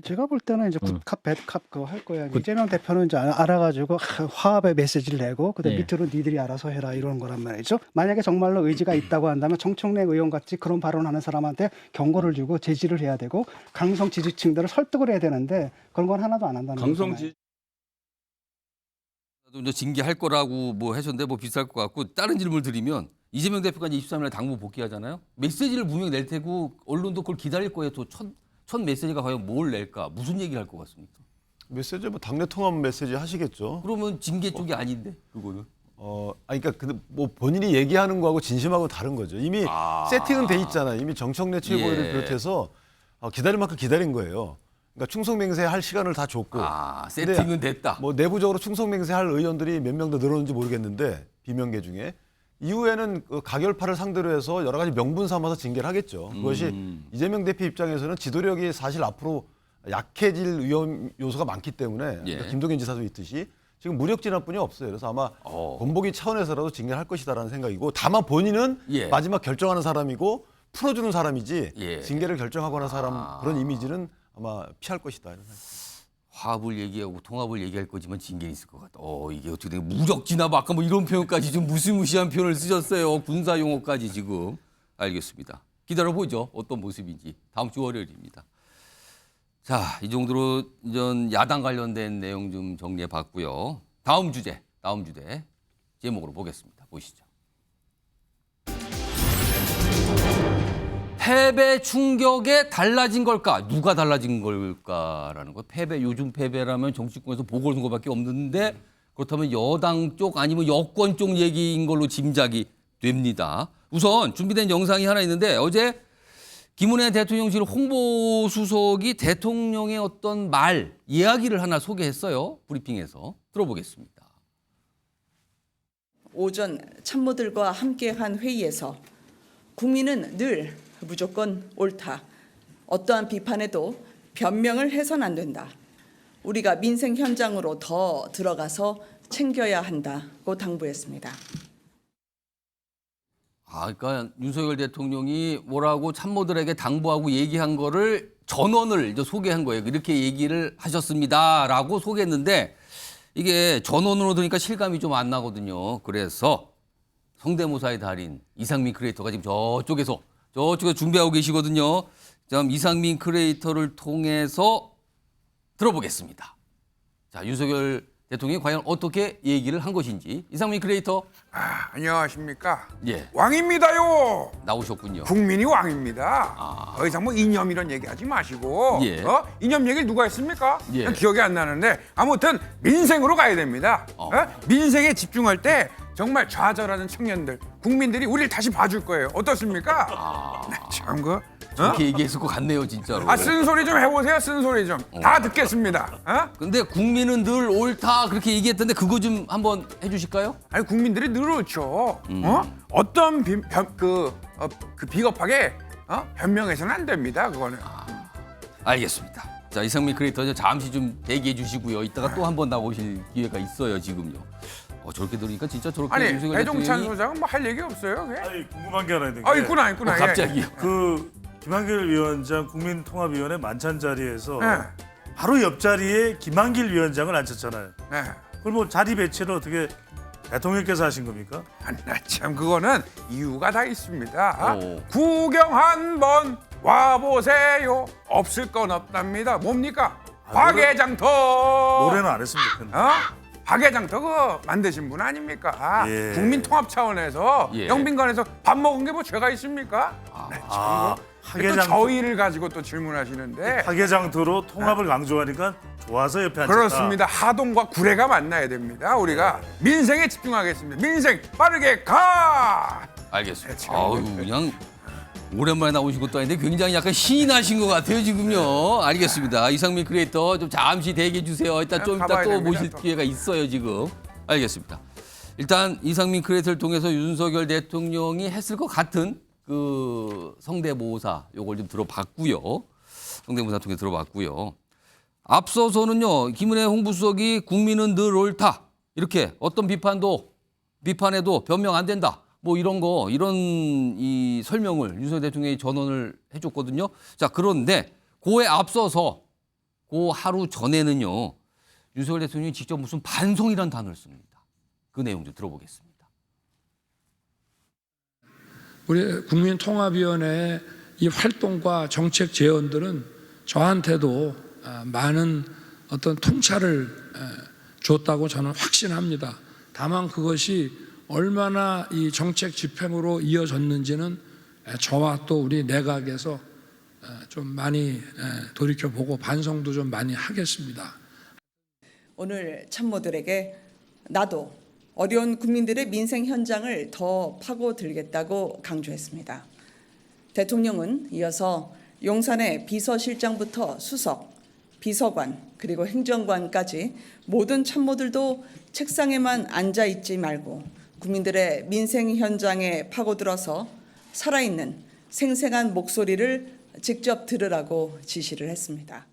제가 볼 때는 이제 굿캅 배드캅 그거 할 거야. 이재명 대표는 이제 알아가지고 화합의 메시지를 내고 그다음 밑으로 니들이 알아서 해라 이런 거란 말이죠. 만약에 정말로 의지가 있다고 한다면 정청래 의원 같이 그런 발언하는 사람한테 경고를 주고 제지를 해야 되고 강성 지지층들을 설득을 해야 되는데 그런 건 하나도 안 한다는 거잖아요. 이제 징계할 거라고 뭐 하셨는데 뭐 비쌀 것 같고 다른 질문을 드리면 이재명 대표가 이제 23일에 당무 복귀하잖아요. 메시지를 분명히 낼 테고 언론도 그걸 기다릴 거예요. 또 첫 메시지가 과연 뭘 낼까? 무슨 얘기를 할 것 같습니까? 메시지 뭐 당내 통합 메시지 하시겠죠. 그러면 징계 쪽이 아닌데 그거는. 그러니까 뭐 본인이 얘기하는 거하고 진심하고 다른 거죠. 이미 세팅은 돼 있잖아요. 이미 정청래 최고위를 비롯해서 기다릴 만큼 기다린 거예요. 그러니까 충성맹세할 시간을 다 줬고. 세팅은 됐다. 뭐 내부적으로 충성맹세할 의원들이 몇 명 더 늘었는지 모르겠는데 비명계 중에 이후에는 그 가결파를 상대로 해서 여러 가지 명분 삼아서 징계를 하겠죠. 그것이 이재명 대표 입장에서는 지도력이 사실 앞으로 약해질 위험 요소가 많기 때문에 그러니까 김동연 지사도 있듯이 지금 무력 진압뿐이 없어요. 그래서 아마 본보기 차원에서라도 징계를 할 것이다라는 생각이고 다만 본인은 마지막 결정하는 사람이고 풀어주는 사람이지 징계를 결정하거나 그런 이미지는 아마 피할 것이다. 이런 생각. 화합을 얘기하고 통합을 얘기할 거지만 징계는 있을 것 같다. 이게 어떻게 된 무력 진압 아까 뭐 이런 표현까지 좀 무시무시한 표현을 쓰셨어요. 군사 용어까지 지금. 알겠습니다. 기다려보죠. 어떤 모습인지. 다음 주 월요일입니다. 자, 이 정도로 이전 야당 관련된 내용 좀 정리해 봤고요. 다음 주제 제목으로 보겠습니다. 보시죠. 패배 충격에 달라진 걸까? 누가 달라진 걸까라는 거. 요즘 패배라면 정치권에서 보궐선거밖에 없는데 그렇다면 여당 쪽 아니면 여권 쪽 얘기인 걸로 짐작이 됩니다. 우선 준비된 영상이 하나 있는데 어제 김은혜 대통령실 홍보수석이 대통령의 어떤 이야기를 하나 소개했어요. 브리핑에서. 들어보겠습니다. 오전 참모들과 함께한 회의에서 국민은 늘 무조건 옳다. 어떠한 비판에도 변명을 해서는 안 된다. 우리가 민생 현장으로 더 들어가서 챙겨야 한다고 당부했습니다. 그러니까 윤석열 대통령이 뭐라고 참모들에게 당부하고 얘기한 거를 전원을 이제 소개한 거예요. 이렇게 얘기를 하셨습니다라고 소개했는데 이게 전원으로 들으니까 실감이 좀 안 나거든요. 그래서 성대모사의 달인 이상민 크리에이터가 지금 저쪽에 준비하고 계시거든요. 그럼 이상민 크리에이터를 통해서 들어보겠습니다. 자, 윤석열 대통령이 과연 어떻게 얘기를 한 것인지 이상민 크리에이터. 안녕하십니까. 예. 왕입니다요. 나오셨군요. 국민이 왕입니다. 더 이상 뭐 이념 이런 얘기하지 마시고. 예. 이념 얘기를 누가 했습니까? 예. 기억이 안 나는데 아무튼 민생으로 가야 됩니다. 민생에 집중할 때 정말 좌절하는 청년들, 국민들이 우리를 다시 봐줄 거예요. 어떻습니까? 참 그렇게 얘기했을 것 같네요, 진짜로. 쓴소리 좀 해보세요. 쓴소리 좀. 다 듣겠습니다. 근데 국민은 늘 옳다 그렇게 얘기했던데 그거 좀 한번 해주실까요? 아니 국민들이 늘 옳죠. 어떤 비겁하게 변명해서는 안 됩니다. 그거는. 알겠습니다. 자, 이상민 크리에이터 잠시 좀 대기해 주시고요. 이따가 또 한 번 나오실 기회가 있어요, 지금요. 저렇게 들으니까 진짜 저렇게 아니 윤석열 배종찬 대통령이- 소장은 뭐 할 얘기 없어요? 그게? 아니 궁금한 게 하나 있는데. 있구나. 갑자기요? 김한길 위원장 국민통합위원회 만찬 자리에서 네. 바로 옆자리에 김한길 위원장을 앉혔잖아요. 네. 그럼 뭐 자리 배치를 어떻게 대통령께서 하신 겁니까? 참 그거는 이유가 다 있습니다. 구경 한번 와보세요. 없을 건 없답니다. 뭡니까? 박애장터. 노래는 안 했으면 좋겠네. 박애장터 그거 만드신 분 아닙니까? 예. 국민통합 차원에서 영빈관에서 밥 먹은 게 뭐 죄가 있습니까? 또 저희를 가지고 또 질문하시는데 박애장터로 통합을 강조하니까 좋아서 옆에 앉았다. 그렇습니다. 하동과 구례가 만나야 됩니다. 우리가 민생에 집중하겠습니다. 민생 빠르게 가. 알겠습니다. 그냥 오랜만에 나오신 것도 아닌데 굉장히 약간 신이 나신 것 같아요, 지금요. 알겠습니다. 이상민 크리에이터 좀 잠시 대기해 주세요. 이따 좀 이따 또 모실 기회가 있어요, 지금. 알겠습니다. 일단 이상민 크리에이터를 통해서 윤석열 대통령이 했을 것 같은 그 성대모사 요걸 좀 들어봤고요. 성대모사 통해 들어봤고요. 앞서서는요, 김은혜 홍보수석이 국민은 늘 옳다. 이렇게 어떤 비판에도 변명 안 된다. 뭐 이런 이 설명을 윤석열 대통령이 전언을 해줬거든요. 자, 그런데 그에 앞서서 그 하루 전에는요, 윤석열 대통령이 직접 무슨 반성이라는 단어를 씁니다. 그 내용 좀 들어보겠습니다. 우리 국민통합위원회의 이 활동과 정책 제언들은 저한테도 많은 어떤 통찰을 줬다고 저는 확신합니다. 다만 그것이 얼마나 이 정책 집행으로 이어졌는지는 저와 또 우리 내각에서 좀 많이 돌이켜보고 반성도 좀 많이 하겠습니다. 오늘 참모들에게 나도 어려운 국민들의 민생 현장을 더 파고들겠다고 강조했습니다. 대통령은 이어서 용산의 비서실장부터 수석, 비서관 그리고 행정관까지 모든 참모들도 책상에만 앉아 있지 말고 국민들의 민생 현장에 파고들어서 살아있는 생생한 목소리를 직접 들으라고 지시를 했습니다.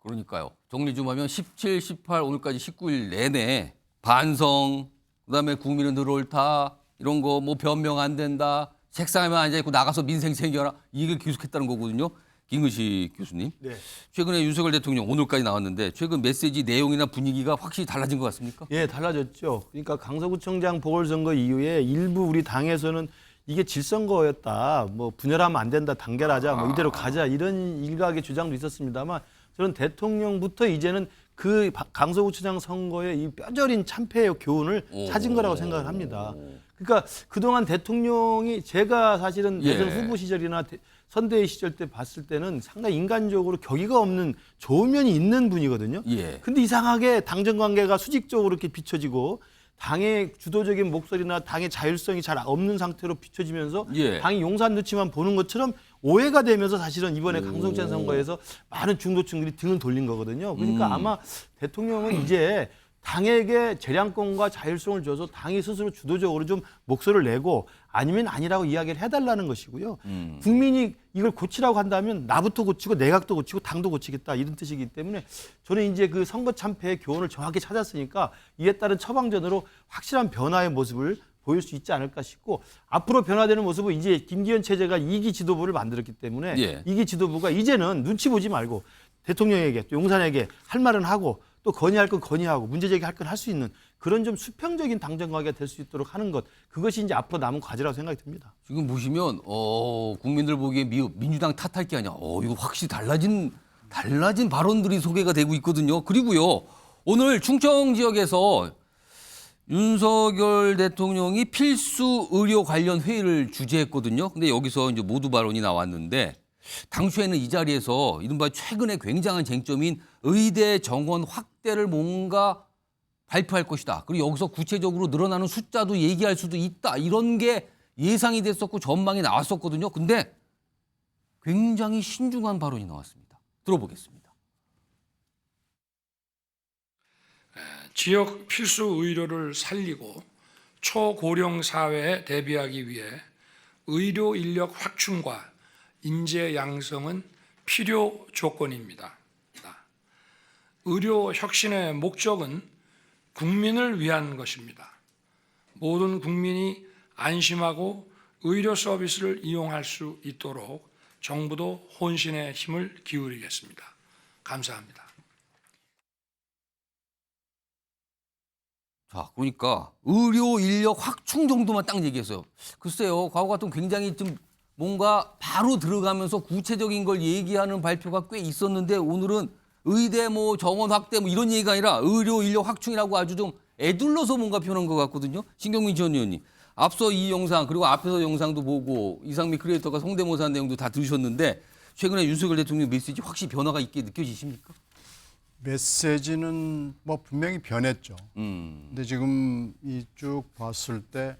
그러니까요. 정리 좀 하면 17, 18, 오늘까지 19일 내내 반성, 그다음에 국민은 늘 옳다, 이런 거 뭐 변명 안 된다, 책상에만 앉아있고 나가서 민생 챙겨라, 이게 계속했다는 거거든요. 김근식 교수님. 네. 최근에 윤석열 대통령 오늘까지 나왔는데 최근 메시지 내용이나 분위기가 확실히 달라진 것 같습니까? 예, 달라졌죠. 그러니까 강서구청장 보궐선거 이후에 일부 우리 당에서는 이게 질선거였다, 뭐 분열하면 안 된다, 단결하자, 뭐 이대로 가자 이런 일각의 주장도 있었습니다만 저는 대통령부터 이제는 그 강서구청장 선거의 이 뼈저린 참패의 교훈을 찾은 거라고 생각을 합니다. 그러니까 그동안 대통령이 제가 사실은 대선 후보 시절이나 선대위 시절 때 봤을 때는 상당히 인간적으로 격의가 없는 좋은 면이 있는 분이거든요. 근데 이상하게 당정 관계가 수직적으로 이렇게 비춰지고 당의 주도적인 목소리나 당의 자율성이 잘 없는 상태로 비춰지면서 당이 용산 눈치만 보는 것처럼 오해가 되면서 사실은 이번에 강서구청 선거에서 많은 중도층들이 등을 돌린 거거든요. 그러니까 아마 대통령은 이제 당에게 재량권과 자율성을 줘서 당이 스스로 주도적으로 좀 목소리를 내고 아니면 아니라고 이야기를 해달라는 것이고요. 국민이 이걸 고치라고 한다면 나부터 고치고 내각도 고치고 당도 고치겠다 이런 뜻이기 때문에 저는 이제 그 선거 참패의 교훈을 정확히 찾았으니까 이에 따른 처방전으로 확실한 변화의 모습을 보일 수 있지 않을까 싶고 앞으로 변화되는 모습은 이제 김기현 체제가 2기 지도부를 만들었기 때문에 예. 2기 지도부가 이제는 눈치 보지 말고 대통령에게 또 용산에게 할 말은 하고 또 건의할 건 건의하고 문제 제기할 건 할 수 있는 그런 좀 수평적인 당정관계가 될 수 있도록 하는 것 그것이 이제 앞으로 남은 과제라고 생각이 듭니다. 지금 보시면 국민들 보기에 민주당 탓할 게 아니야. 이거 확실히 달라진 발언들이 소개가 되고 있거든요. 그리고요. 오늘 충청 지역에서 윤석열 대통령이 필수 의료 관련 회의를 주재했거든요. 근데 여기서 이제 모두 발언이 나왔는데 당초에는 이 자리에서 이른바 최근에 굉장한 쟁점인 의대 정원 확대를 뭔가 발표할 것이다. 그리고 여기서 구체적으로 늘어나는 숫자도 얘기할 수도 있다. 이런 게 예상이 됐었고 전망이 나왔었거든요. 근데 굉장히 신중한 발언이 나왔습니다. 들어보겠습니다. 지역 필수 의료를 살리고 초고령 사회에 대비하기 위해 의료 인력 확충과 인재 양성은 필요 조건입니다. 의료 혁신의 목적은 국민을 위한 것입니다. 모든 국민이 안심하고 의료 서비스를 이용할 수 있도록 정부도 혼신의 힘을 기울이겠습니다. 감사합니다. 자, 그러니까 의료 인력 확충 정도만 딱 얘기했어요. 글쎄요, 과거 같은 굉장히 좀 뭔가 바로 들어가면서 구체적인 걸 얘기하는 발표가 꽤 있었는데 오늘은 의대 뭐 정원 확대 뭐 이런 얘기가 아니라 의료 인력 확충이라고 아주 좀 애둘러서 뭔가 표현한 것 같거든요. 신경민 전 의원님. 앞서 이 영상 그리고 앞에서 영상도 보고 이상민 크리에이터가 성대모사한 내용도 다 들으셨는데 최근에 윤석열 대통령 메시지 확실히 변화가 있게 느껴지십니까? 메시지는 뭐 분명히 변했죠. 근데 지금 이 쭉 봤을 때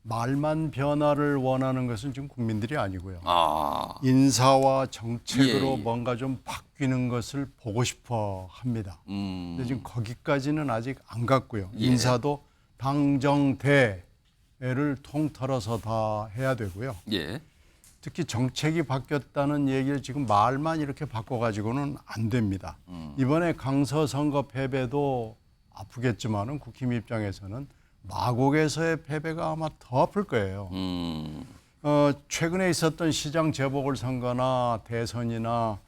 말만 변화를 원하는 것은 지금 국민들이 아니고요. 인사와 정책으로 뭔가 좀 바뀌는 것을 보고 싶어 합니다. 근데 지금 거기까지는 아직 안 갔고요. 인사도 당정대를 통틀어서 다 해야 되고요. 특히 정책이 바뀌었다는 얘기를 지금 말만 이렇게 바꿔가지고는 안 됩니다. 이번에 강서 선거 패배도 아프겠지만은 국힘 입장에서는 마곡에서의 패배가 아마 더 아플 거예요. 최근에 있었던 시장 재보궐선거나 대선이나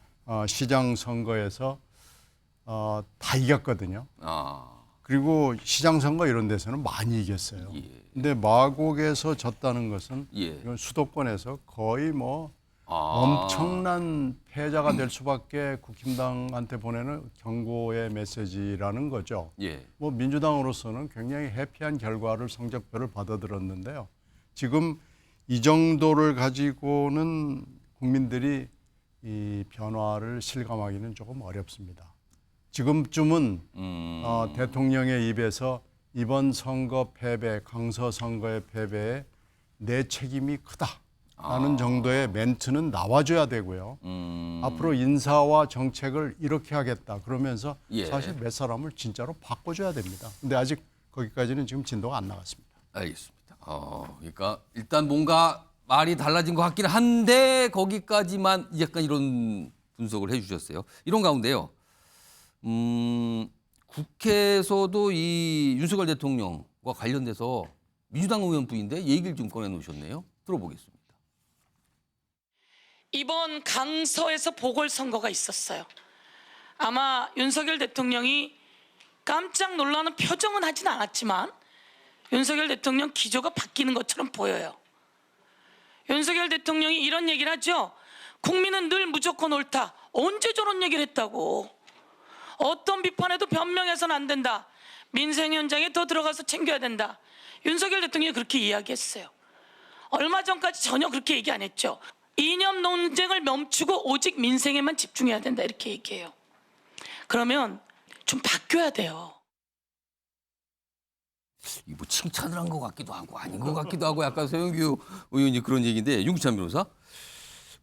시장 선거에서 다 이겼거든요. 그리고 시장 선거 이런 데서는 많이 이겼어요. 근데 마곡에서 졌다는 것은 이건 수도권에서 거의 뭐 엄청난 패자가 될 수밖에 국힘당한테 보내는 경고의 메시지라는 거죠. 뭐 민주당으로서는 굉장히 해피한 결과를 성적표를 받아들었는데요. 지금 이 정도를 가지고는 국민들이 이 변화를 실감하기는 조금 어렵습니다. 지금쯤은 대통령의 입에서 이번 선거 패배, 강서 선거의 패배에 내 책임이 크다라는 정도의 멘트는 나와줘야 되고요. 앞으로 인사와 정책을 이렇게 하겠다 그러면서 사실 몇 사람을 진짜로 바꿔줘야 됩니다. 근데 아직 거기까지는 지금 진도가 안 나갔습니다. 알겠습니다. 그러니까 일단 뭔가 말이 달라진 것 같긴 한데 거기까지만 약간 이런 분석을 해주셨어요. 이런 가운데요. 국회에서도 이 윤석열 대통령과 관련돼서 민주당 의원분인데 얘기를 좀 꺼내놓으셨네요. 들어보겠습니다. 이번 강서에서 보궐선거가 있었어요. 아마 윤석열 대통령이 깜짝 놀라는 표정은 하진 않았지만 윤석열 대통령 기조가 바뀌는 것처럼 보여요. 윤석열 대통령이 이런 얘기를 하죠. 국민은 늘 무조건 옳다. 언제 저런 얘기를 했다고. 어떤 비판에도 변명해서는 안 된다. 민생 현장에 더 들어가서 챙겨야 된다. 윤석열 대통령이 그렇게 이야기했어요. 얼마 전까지 전혀 그렇게 얘기 안 했죠. 이념 논쟁을 멈추고 오직 민생에만 집중해야 된다 이렇게 얘기해요. 그러면 좀 바뀌어야 돼요. 뭐 칭찬을 한 것 같기도 하고 아닌 것 같기도 하고 약간 서영규 의원이 그런 얘기인데 윤기찬 변호사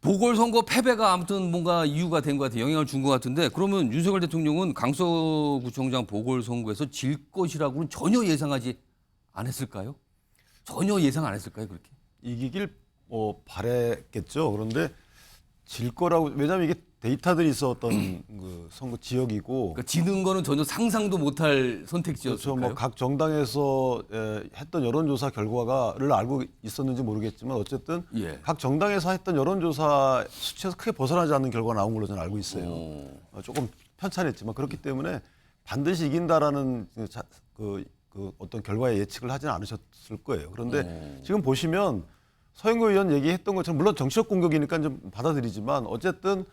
보궐선거 패배가 아무튼 뭔가 이유가 된 것 같아요. 영향을 준 것 같은데 그러면 윤석열 대통령은 강서구청장 보궐선거에서 질 것이라고는 전혀 예상하지 않았을까요? 전혀 예상 안 했을까요? 그렇게? 이기길 바랬겠죠. 그런데 질 거라고 왜냐하면 이게 데이터들이 있었던 그 선거 지역이고 그러니까 지는 거는 전혀 상상도 못할 그렇죠. 선택지였을까요? 뭐 각 정당에서 했던 여론조사 결과를 알고 있었는지 모르겠지만 어쨌든 각 정당에서 했던 여론조사 수치에서 크게 벗어나지 않는 결과가 나온 걸로 저는 알고 있어요. 조금 편찬했지만 그렇기 때문에 반드시 이긴다라는 그 어떤 결과의 예측을 하지는 않으셨을 거예요. 그런데 지금 보시면 서영교 의원 얘기했던 것처럼 물론 정치적 공격이니까 좀 받아들이지만 어쨌든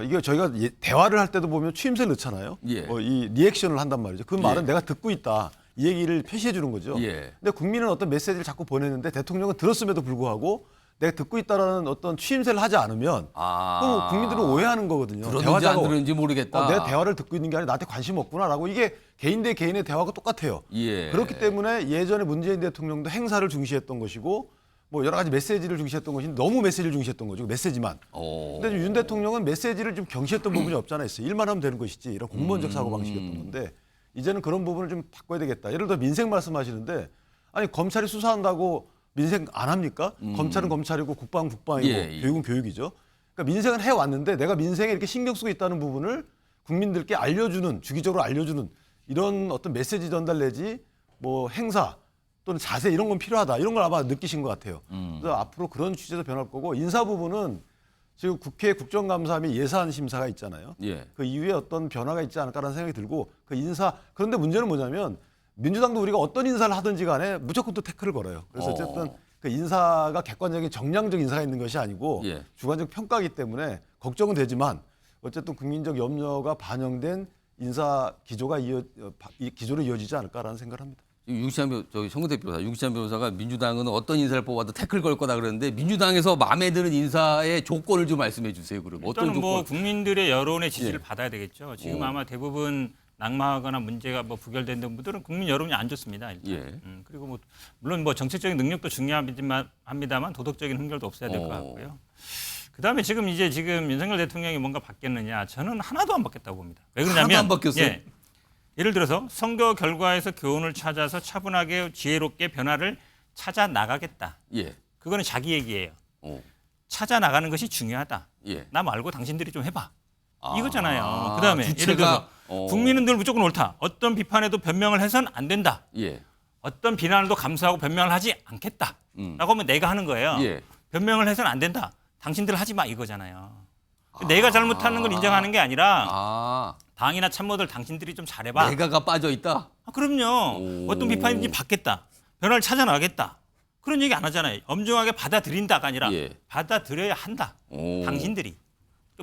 이게 저희가 대화를 할 때도 보면 추임새를 넣잖아요. 이 리액션을 한단 말이죠. 그 말은 내가 듣고 있다. 이 얘기를 표시해 주는 거죠. 근데 국민은 어떤 메시지를 자꾸 보내는데 대통령은 들었음에도 불구하고 내가 듣고 있다라는 어떤 추임새를 하지 않으면 그럼 국민들은 오해하는 거거든요. 들었는지 안 들었는지 모르겠다. 내가 대화를 듣고 있는 게 아니라 나한테 관심 없구나라고 이게 개인 대 개인의 대화가 똑같아요. 그렇기 때문에 예전에 문재인 대통령도 행사를 중시했던 것이고 뭐 여러 가지 메시지를 중시했던 것인데 너무 메시지를 중시했던 거죠. 메시지만. 근데 윤 대통령은 메시지를 좀 경시했던 부분이 없잖아요. 일만 하면 되는 것이지. 이런 공무원적 사고방식이었던 건데 이제는 그런 부분을 좀 바꿔야 되겠다. 예를 들어 민생 말씀하시는데 아니 검찰이 수사한다고 민생 안 합니까? 검찰은 검찰이고 국방은 국방이고 교육은 교육이죠. 그러니까 민생은 해왔는데 내가 민생에 이렇게 신경 쓰고 있다는 부분을 국민들께 알려주는 주기적으로 알려주는 이런 어떤 메시지 전달 내지 뭐 행사 또는 자세 이런 건 필요하다. 이런 걸 아마 느끼신 것 같아요. 그래서 앞으로 그런 취지에서 변할 거고 인사 부분은 지금 국회 국정감사 및 예산 심사가 있잖아요. 그 이후에 어떤 변화가 있지 않을까라는 생각이 들고 그 인사 그런데 문제는 뭐냐면 민주당도 우리가 어떤 인사를 하든지 간에 무조건 또 태클을 걸어요. 그래서 어쨌든 그 인사가 객관적인 정량적 인사가 있는 것이 아니고 주관적 평가이기 때문에 걱정은 되지만 어쨌든 국민적 염려가 반영된 인사 기조로 이어지지 않을까라는 생각을 합니다. 정근택 변호사, 윤기찬 변호사가 민주당은 어떤 인사를 뽑아도 태클 걸 거다 그러는데 민주당에서 마음에 드는 인사의 조건을 좀 말씀해 주세요. 그럼 어떤 일단은 조건? 뭐 국민들의 여론의 지지를 받아야 되겠죠. 지금 아마 대부분 낙마하거나 문제가 뭐 부결된 분들은 국민 여론이 안 좋습니다. 일단. 그리고 뭐 물론 뭐 정책적인 능력도 중요합니다만 도덕적인 흥결도 없어야 될 것 같고요. 그다음에 지금 윤석열 대통령이 뭔가 바뀌었느냐? 저는 하나도 안 바뀌었다고 봅니다. 왜 그러냐면 하나도 안 바뀌었어요? 예를 들어서 선거 결과에서 교훈을 찾아서 차분하게 지혜롭게 변화를 찾아 나가겠다. 그거는 자기 얘기예요. 찾아 나가는 것이 중요하다. 나 말고 당신들이 좀 해봐. 이거잖아요. 그다음에 예를 들어서 국민은 늘 무조건 옳다. 어떤 비판에도 변명을 해서는 안 된다. 어떤 비난을도 감수하고 변명을 하지 않겠다. 라고 하면 내가 하는 거예요. 변명을 해서는 안 된다. 당신들 하지 마 이거잖아요. 내가 잘못하는 걸 인정하는 게 아니라 당이나 참모들 당신들이 좀 잘해봐. 내가가 빠져 있다? 그럼요. 어떤 비판인지 받겠다. 변화를 찾아 나가겠다. 그런 얘기 안 하잖아요. 엄중하게 받아들인다가 아니라 받아들여야 한다. 당신들이.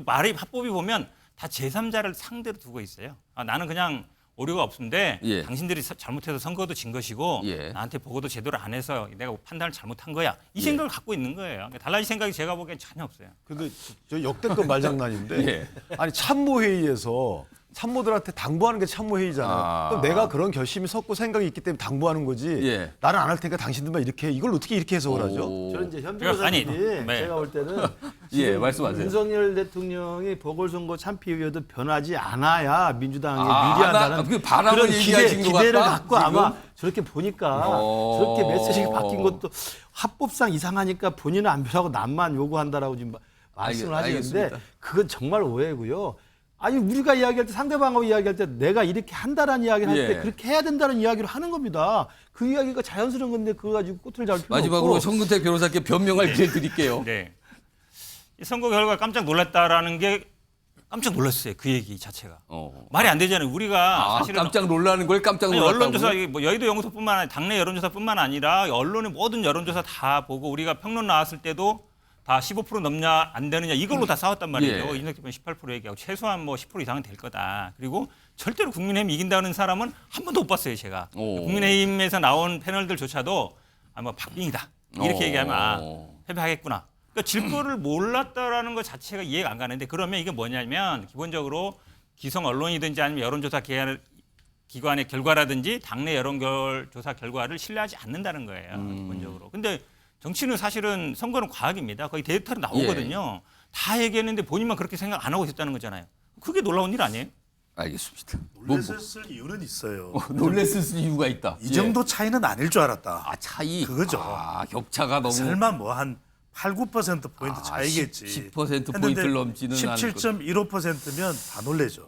말의 합법이 보면 다 제3자를 상대로 두고 있어요. 나는 그냥 오류가 없는데 당신들이 잘못해서 선거도 진 것이고 나한테 보고도 제대로 안 해서 내가 판단을 잘못한 거야. 이 생각을 갖고 있는 거예요. 그러니까 달라질 생각이 제가 보기엔 전혀 없어요. 근데 저 역대급 말장난인데 아니 참모회의에서 참모들한테 당부하는 게 참모회의잖아요. 그럼 내가 그런 결심이 섰고 생각이 있기 때문에 당부하는 거지. 나는 안 할 테니까 당신들만 이렇게 해. 이걸 어떻게 이렇게 해석을 하죠? 저는 이제 현 변호사님이 제가 볼 때는 말씀하세요. 윤석열 대통령이 보궐선거 참패위에도 변하지 않아야 민주당에 유리하다는 그 바람을 그런 얘기하신 것 기대를 같다, 갖고 지금? 아마 저렇게 보니까 저렇게 메시지가 바뀐 것도 합법상 이상하니까 본인은 안 변하고 남만 요구한다라고 지금 말씀을 하시는데 알겠습니다. 그건 정말 오해고요. 아니 우리가 이야기할 때 상대방하고 이야기할 때 내가 이렇게 한다라는 이야기를 할 때 그렇게 해야 된다는 이야기를 하는 겁니다. 그 이야기가 자연스러운 건데 그거 가지고 꼬투리 잡을 필요 마지막으로 없고. 정근택 변호사께 변명할 기회 드릴게요. 이 선거 결과 깜짝 놀랐다라는 게 깜짝 놀랐어요. 그 얘기 자체가. 말이 안 되잖아요. 우리가 사실은 깜짝 놀라는 걸 깜짝 놀랐다고요? 언론조사 뭐 여의도 연구소뿐만 아니라 당내 여론조사뿐만 아니라 언론의 모든 여론조사 다 보고 우리가 평론 나왔을 때도 다 15% 넘냐 안 되느냐 이걸로 다 싸웠단 말이에요. 이낙연 대표는 18% 얘기하고 최소한 뭐 10% 이상은 될 거다. 그리고 절대로 국민의힘 이긴다는 사람은 한 번도 못 봤어요. 제가. 국민의힘에서 나온 패널들조차도 뭐 박빙이다. 이렇게 얘기하면 패배하겠구나. 그러니까 질 거를 몰랐다라는 것 자체가 이해가 안 가는데 그러면 이게 뭐냐면 기본적으로 기성 언론이든지 아니면 여론조사 기관의 결과라든지 당내 여론조사 결과를 신뢰하지 않는다는 거예요. 기본적으로. 근데 정치는 사실은 선거는 과학입니다. 거의 데이터로 나오거든요. 다 얘기했는데 본인만 그렇게 생각 안 하고 있었다는 거잖아요. 그게 놀라운 일 아니에요? 알겠습니다. 놀랬을 이유는 있어요. 놀랬을 이유가 있다. 이 정도 차이는 아닐 줄 알았다. 차이. 그거죠. 격차가 너무. 설마 뭐 한 8~9% 차이겠지. 10%포인트를 넘지는 않을 17.15%면 다 놀래죠.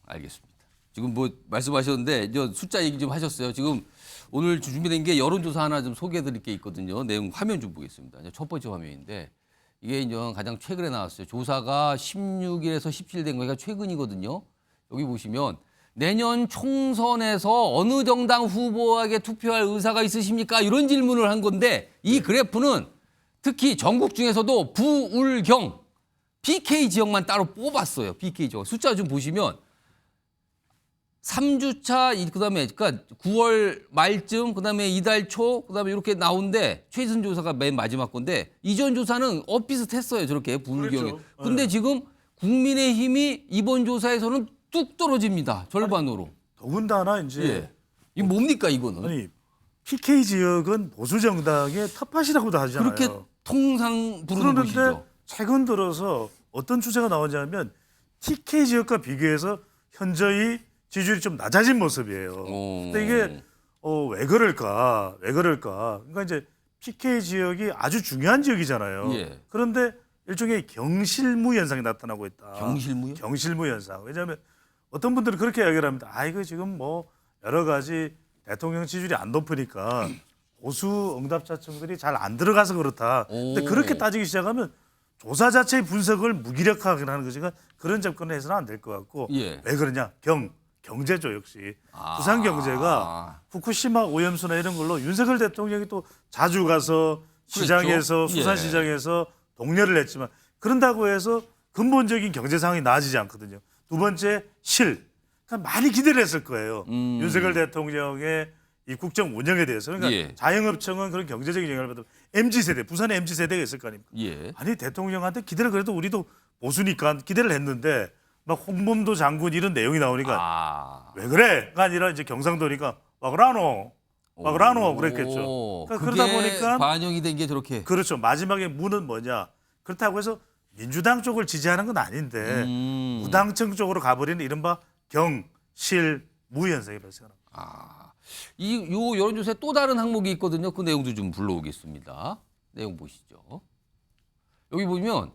알겠습니다. 지금 뭐 말씀하셨는데 숫자 얘기 좀 하셨어요. 지금 오늘 준비된 게 여론조사 하나 좀 소개해드릴 게 있거든요. 내용 화면 좀 보겠습니다. 첫 번째 화면인데 이게 이제 가장 최근에 나왔어요. 조사가 16일에서 17일 된 거니까 최근이거든요. 여기 보시면 내년 총선에서 어느 정당 후보에게 투표할 의사가 있으십니까? 이런 질문을 한 건데 이 그래프는 특히 전국 중에서도 부울경 BK 지역만 따로 뽑았어요. BK 지역. 숫자 좀 보시면 3주차 그다음에 그러니까 9월 말쯤 그다음에 이달 초 그다음에 이렇게 나오는데 최신 조사가 맨 마지막 건데 이전 조사는 엇비슷했어요. 저렇게 부울경이. 그렇죠. 근데 지금 국민의힘이 이번 조사에서는 뚝 떨어집니다. 절반으로. 더군다나 이제 이게 뭡니까 이거는? 아니 PK 지역은 보수 정당의 텃밭이라고도 하잖아요. 그렇게 통상 부르는 그런데 곳이죠. 최근 들어서 어떤 추세가 나오냐면 TK 지역과 비교해서 현저히 지지율이 좀 낮아진 모습이에요. 근데 이게 왜 그럴까? 그러니까 이제 PK 지역이 아주 중요한 지역이잖아요. 그런데 일종의 경실무 현상이 나타나고 있다. 경실무요? 경실무 현상. 왜냐하면 어떤 분들은 그렇게 이야기를 합니다. 이거 지금 뭐 여러 가지 대통령 지지율이 안 높으니까 보수 응답자층들이 잘 안 들어가서 그렇다. 근데 그렇게 따지기 시작하면 조사 자체의 분석을 무기력하게 하는 것이니까 그런 접근을 해서는 안 될 것 같고 왜 그러냐? 경제죠 역시. 부산 경제가 후쿠시마 오염수나 이런 걸로 윤석열 대통령이 또 자주 가서 시장에서 수산시장에서 독려를 했지만 그런다고 해서 근본적인 경제 상황이 나아지지 않거든요. 두 번째 그러니까 많이 기대를 했을 거예요. 윤석열 대통령의 이 국정 운영에 대해서. 그러니까 자영업청은 그런 경제적인 영향을 받으면 MZ세대, 부산의 MZ세대가 있을 거 아닙니까? 아니 대통령한테 기대를 그래도 우리도 보수니까 기대를 했는데 막 홍범도 장군 이런 내용이 나오니까 왜 그래가 아니라 이제 경상도니까 와그라노 그랬겠죠. 그러니까 그러다 보니까 반영이 된 게 저렇게. 그렇죠. 마지막에 무는 뭐냐? 그렇다고 해서 민주당 쪽을 지지하는 건 아닌데 무당층 쪽으로 가버리는 이른바 경실무 현상이 발생합니다. 요 여론조사에 또 다른 항목이 있거든요. 그 내용도 좀 불러오겠습니다. 내용 보시죠. 여기 보면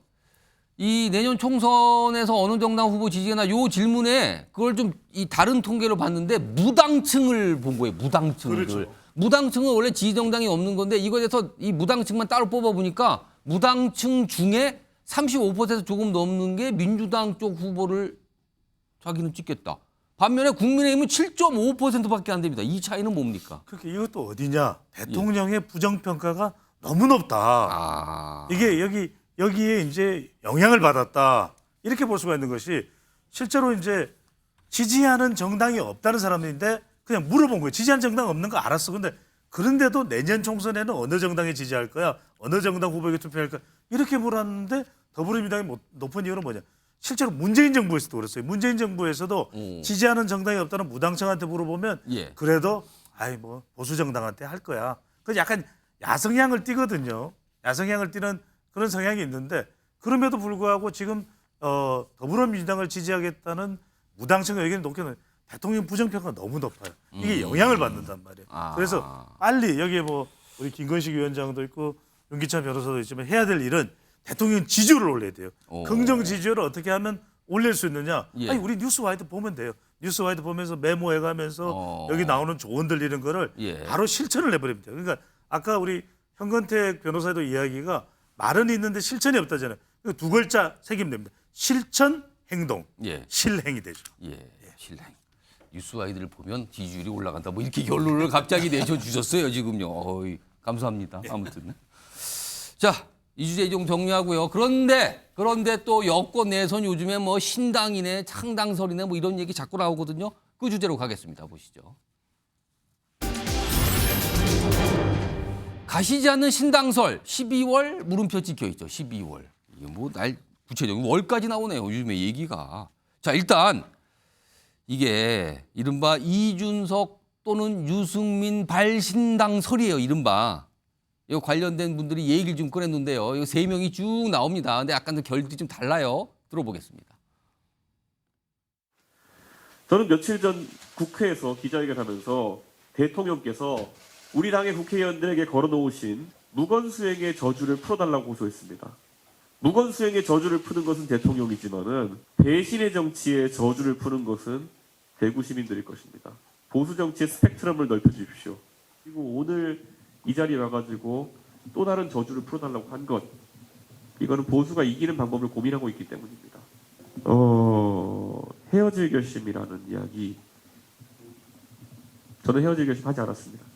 이 내년 총선에서 어느 정당 후보 지지나 요 질문에 그걸 좀 이 다른 통계로 봤는데 무당층을 본 거예요. 무당층을. 그렇죠. 무당층은 원래 지지정당이 없는 건데 이거에 대해서 이 무당층만 따로 뽑아보니까 무당층 중에 35% 조금 넘는 게 민주당 쪽 후보를 자기는 찍겠다. 반면에 국민의힘은 7.5%밖에 안 됩니다. 이 차이는 뭡니까? 그렇게 이것도 어디냐? 대통령의 부정평가가 너무 높다. 이게 여기에 이제 영향을 받았다. 이렇게 볼 수가 있는 것이 실제로 이제 지지하는 정당이 없다는 사람인데 그냥 물어본 거예요. 지지하는 정당 없는 거 알았어. 근데 그런데도 내년 총선에는 어느 정당에 지지할 거야? 어느 정당 후보에게 투표할 거야? 이렇게 물었는데 더불어민주당이 높은 이유는 뭐냐? 실제로 문재인 정부에서도 그랬어요. 문재인 정부에서도 지지하는 정당이 없다는 무당층한테 물어보면 그래도 뭐 보수 정당한테 할 거야. 그 약간 야성향을 띠거든요. 야성향을 띠는 그런 성향이 있는데 그럼에도 불구하고 지금 더불어민주당을 지지하겠다는 무당층의 의견이 높게는 대통령 부정평가가 너무 높아요. 이게 영향을 받는단 말이에요. 그래서 빨리 여기에 뭐 우리 김건식 위원장도 있고 윤기찬 변호사도 있지만 해야 될 일은 대통령 지지율을 올려야 돼요. 긍정 지지율을 어떻게 하면 올릴 수 있느냐? 아니 우리 뉴스와이드 보면 돼요. 뉴스와이드 보면서 메모해가면서 여기 나오는 조언들 이런 거를 바로 실천을 해버리면 돼요. 그러니까 아까 우리 현건택 변호사도 이야기가 말은 있는데 실천이 없다잖아요. 두 글자 새기면 됩니다. 실천, 행동, 실행이 되죠. 실행. 뉴스와이드를 보면 지지율이 올라간다. 뭐 이렇게 결론을 갑자기 내셔주셨어요. 지금요. 감사합니다. 아무튼. 자, 이 주제 좀 정리하고요. 그런데 또 여권 내선 요즘에 뭐 신당이네, 창당설이네 뭐 이런 얘기 자꾸 나오거든요. 그 주제로 가겠습니다. 보시죠. 가시지 않는 신당설 12월 물음표 찍혀 있죠. 12월. 이게 뭐 날 구체적인 월까지 나오네요. 요즘에 얘기가. 자, 일단 이게 이른바 이준석 또는 유승민 발신당설이에요. 이른바. 이거 관련된 분들이 얘기를 좀 꺼냈는데요. 이거 3명이 쭉 나옵니다. 근데 약간 결들이 좀 달라요. 들어보겠습니다. 저는 며칠 전 국회에서 기자회견하면서 대통령께서 우리 당의 국회의원들에게 걸어놓으신 무건수행의 저주를 풀어달라고 호소했습니다. 무건수행의 저주를 푸는 것은 대통령이지만은 배신의 정치의 저주를 푸는 것은 대구 시민들일 것입니다. 보수 정치의 스펙트럼을 넓혀주십시오. 그리고 오늘 이 자리에 와가지고 또 다른 저주를 풀어달라고 한 것, 이거는 보수가 이기는 방법을 고민하고 있기 때문입니다. 헤어질 결심이라는 이야기, 저는 헤어질 결심 하지 않았습니다.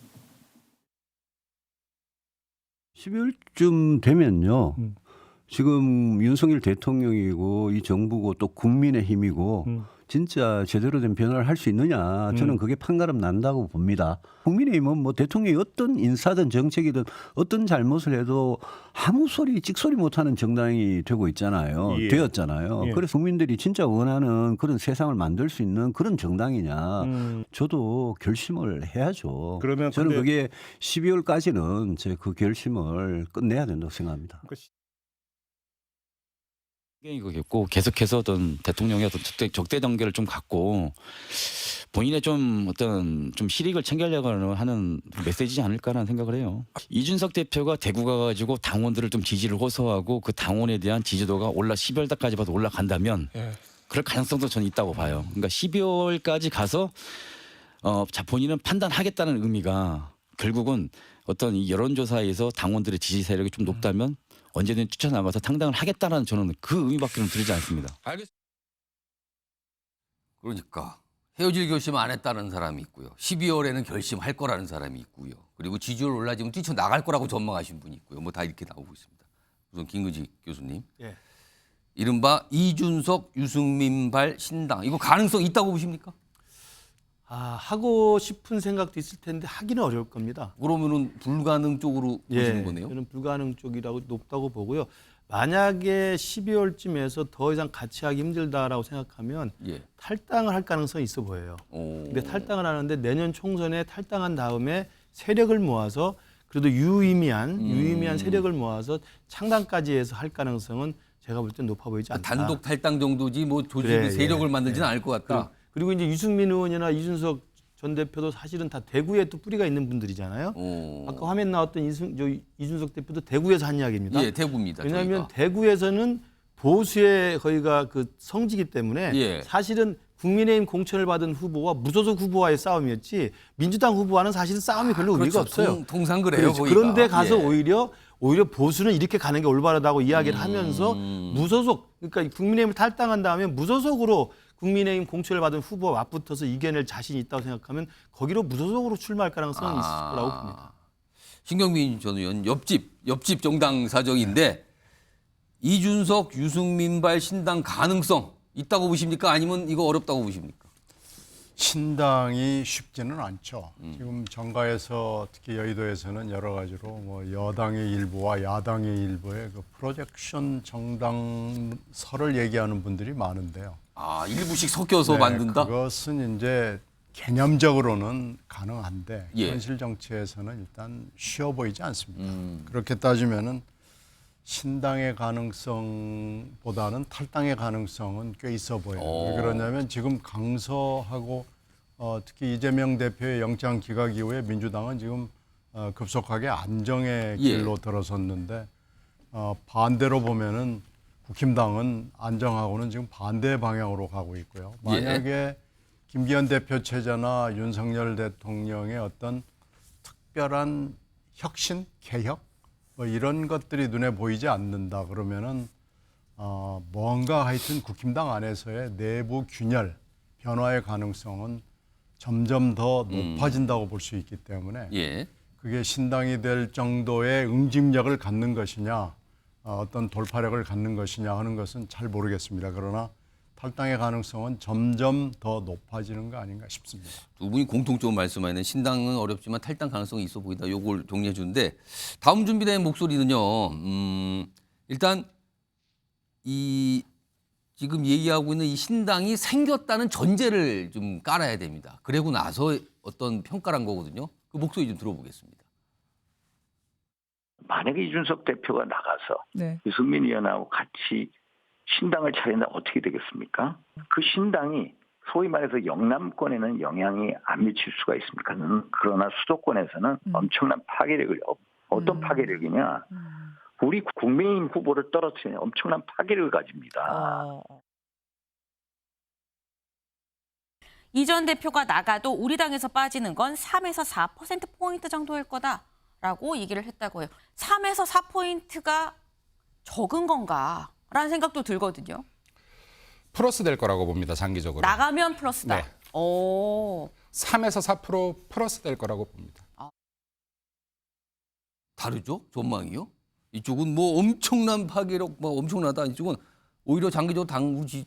12월쯤 되면요. 지금 윤석열 대통령이고 이 정부고 또 국민의힘이고 진짜 제대로 된 변화를 할 수 있느냐. 저는 그게 판가름 난다고 봅니다. 국민의힘은 뭐 대통령이 어떤 인사든 정책이든 어떤 잘못을 해도 아무 소리 찍소리 못하는 정당이 되고 있잖아요. 예. 되었잖아요. 예. 그래서 국민들이 진짜 원하는 그런 세상을 만들 수 있는 그런 정당이냐. 저도 결심을 해야죠. 그러면 저는 근데- 그게 12월까지는 제 그 결심을 끝내야 된다고 생각합니다. 이거겠고 계속해서 어떤 대통령의 어떤 적대 관계를 좀 갖고 본인의 좀 어떤 좀 실익을 챙기려고 하는 메시지지 않을까라는 생각을 해요. 이준석 대표가 대구 가가지고 당원들을 좀 지지를 호소하고 그 당원에 대한 지지도가 12월 달까지 봐도 올라간다면 그럴 가능성도 저는 있다고 봐요. 그러니까 12월까지 가서 자 본인은 판단하겠다는 의미가 결국은 어떤 이 여론조사에서 당원들의 지지 세력이 좀 높다면 언제든 뛰쳐나가서 당당을 하겠다는 저는 그 의미밖에는 들리지 않습니다. 알겠습니다. 그러니까 헤어질 결심 안 했다는 사람이 있고요. 12월에는 결심할 거라는 사람이 있고요. 그리고 지지율 올라지면 뛰쳐나갈 거라고 전망하신 분이 있고요. 뭐 다 이렇게 나오고 있습니다. 우선 김근식 교수님. 예. 이른바 이준석, 유승민발 신당. 이거 가능성 있다고 보십니까? 하고 싶은 생각도 있을 텐데 하기는 어려울 겁니다. 그러면은 불가능 쪽으로 보시는 거네요. 저는 불가능 쪽이라고 높다고 보고요. 만약에 12월쯤에서 더 이상 같이 하기 힘들다라고 생각하면 탈당을 할 가능성이 있어 보여요. 근데 탈당을 하는데 내년 총선에 탈당한 다음에 세력을 모아서 그래도 유의미한 세력을 모아서 창당까지 해서 할 가능성은 제가 볼 땐 높아 보이지 않다. 단독 탈당 정도지 뭐 조직의 세력을 만들지는 않을 것 같다. 그리고 이제 유승민 의원이나 이준석 전 대표도 사실은 다 대구에 또 뿌리가 있는 분들이잖아요. 아까 화면 나왔던 이준석 대표도 대구에서 한 이야기입니다. 예, 대구입니다. 왜냐하면 대구에서는 보수의 거기가 그 성지기 때문에 사실은 국민의힘 공천을 받은 후보와 무소속 후보와의 싸움이었지 민주당 후보와는 사실은 싸움이 별로 의미가 없어요. 통상 그래요. 그런데 가서 오히려 보수는 이렇게 가는 게 올바르다고 이야기를 하면서 무소속, 그러니까 국민의힘을 탈당한 다음에 무소속으로 국민의힘 공천을 받은 후보와 맞붙어서 이겨낼 자신이 있다고 생각하면 거기로 무소속으로 출마할 가능성은 있을 거라고 봅니다. 신경민 전 의원 옆집 정당 사정인데 이준석, 유승민발 신당 가능성 있다고 보십니까? 아니면 이거 어렵다고 보십니까? 신당이 쉽지는 않죠. 지금 정가에서 특히 여의도에서는 여러 가지로 뭐 여당의 일부와 야당의 일부의 그 프로젝션 정당설을 얘기하는 분들이 많은데요. 일부씩 섞여서 만든다? 그것은 이제 개념적으로는 가능한데 예. 현실 정치에서는 일단 쉬워 보이지 않습니다. 그렇게 따지면은 신당의 가능성보다는 탈당의 가능성은 꽤 있어 보여요. 왜 그러냐면 지금 강서하고 특히 이재명 대표의 영장 기각 이후에 민주당은 지금 급속하게 안정의 길로 들어섰는데 반대로 보면은 국힘당은 안정하고는 지금 반대 방향으로 가고 있고요. 만약에 김기현 대표 체제나 윤석열 대통령의 어떤 특별한 혁신, 개혁 뭐 이런 것들이 눈에 보이지 않는다 그러면은 뭔가 하여튼 국힘당 안에서의 내부 균열, 변화의 가능성은 점점 더 높아진다고 볼 수 있기 때문에 그게 신당이 될 정도의 응집력을 갖는 것이냐 어떤 돌파력을 갖는 것이냐 하는 것은 잘 모르겠습니다. 그러나 탈당의 가능성은 점점 더 높아지는 거 아닌가 싶습니다. 두 분이 공통적으로 말씀하는 신당은 어렵지만 탈당 가능성이 있어 보인다. 요걸 정리해 주는데 다음 준비된 목소리는요. 일단 이 지금 얘기하고 있는 이 신당이 생겼다는 전제를 좀 깔아야 됩니다. 그러고 나서 어떤 평가란 거거든요. 그 목소리 좀 들어보겠습니다. 만약에 이준석 대표가 나가서 유승민 의원하고 같이 신당을 차린다 어떻게 되겠습니까? 그 신당이 소위 말해서 영남권에는 영향이 안 미칠 수가 있습니까? 그러나 수도권에서는 엄청난 파괴력을 어떤 파괴력이냐? 우리 국민의힘 후보를 떨어뜨리는 엄청난 파괴력을 가집니다. 이 전 대표가 나가도 우리 당에서 빠지는 건 3에서 4%포인트 정도일 거다라고 얘기를 했다고 해요. 3에서 4포인트가 적은 건가라는 생각도 들거든요. 플러스 될 거라고 봅니다. 장기적으로. 나가면 플러스다. 네. 오. 3에서 4% 플러스 될 거라고 봅니다. 다르죠? 전망이요? 이쪽은 뭐 엄청난 파괴력, 뭐 엄청나다. 이쪽은 오히려 장기적으로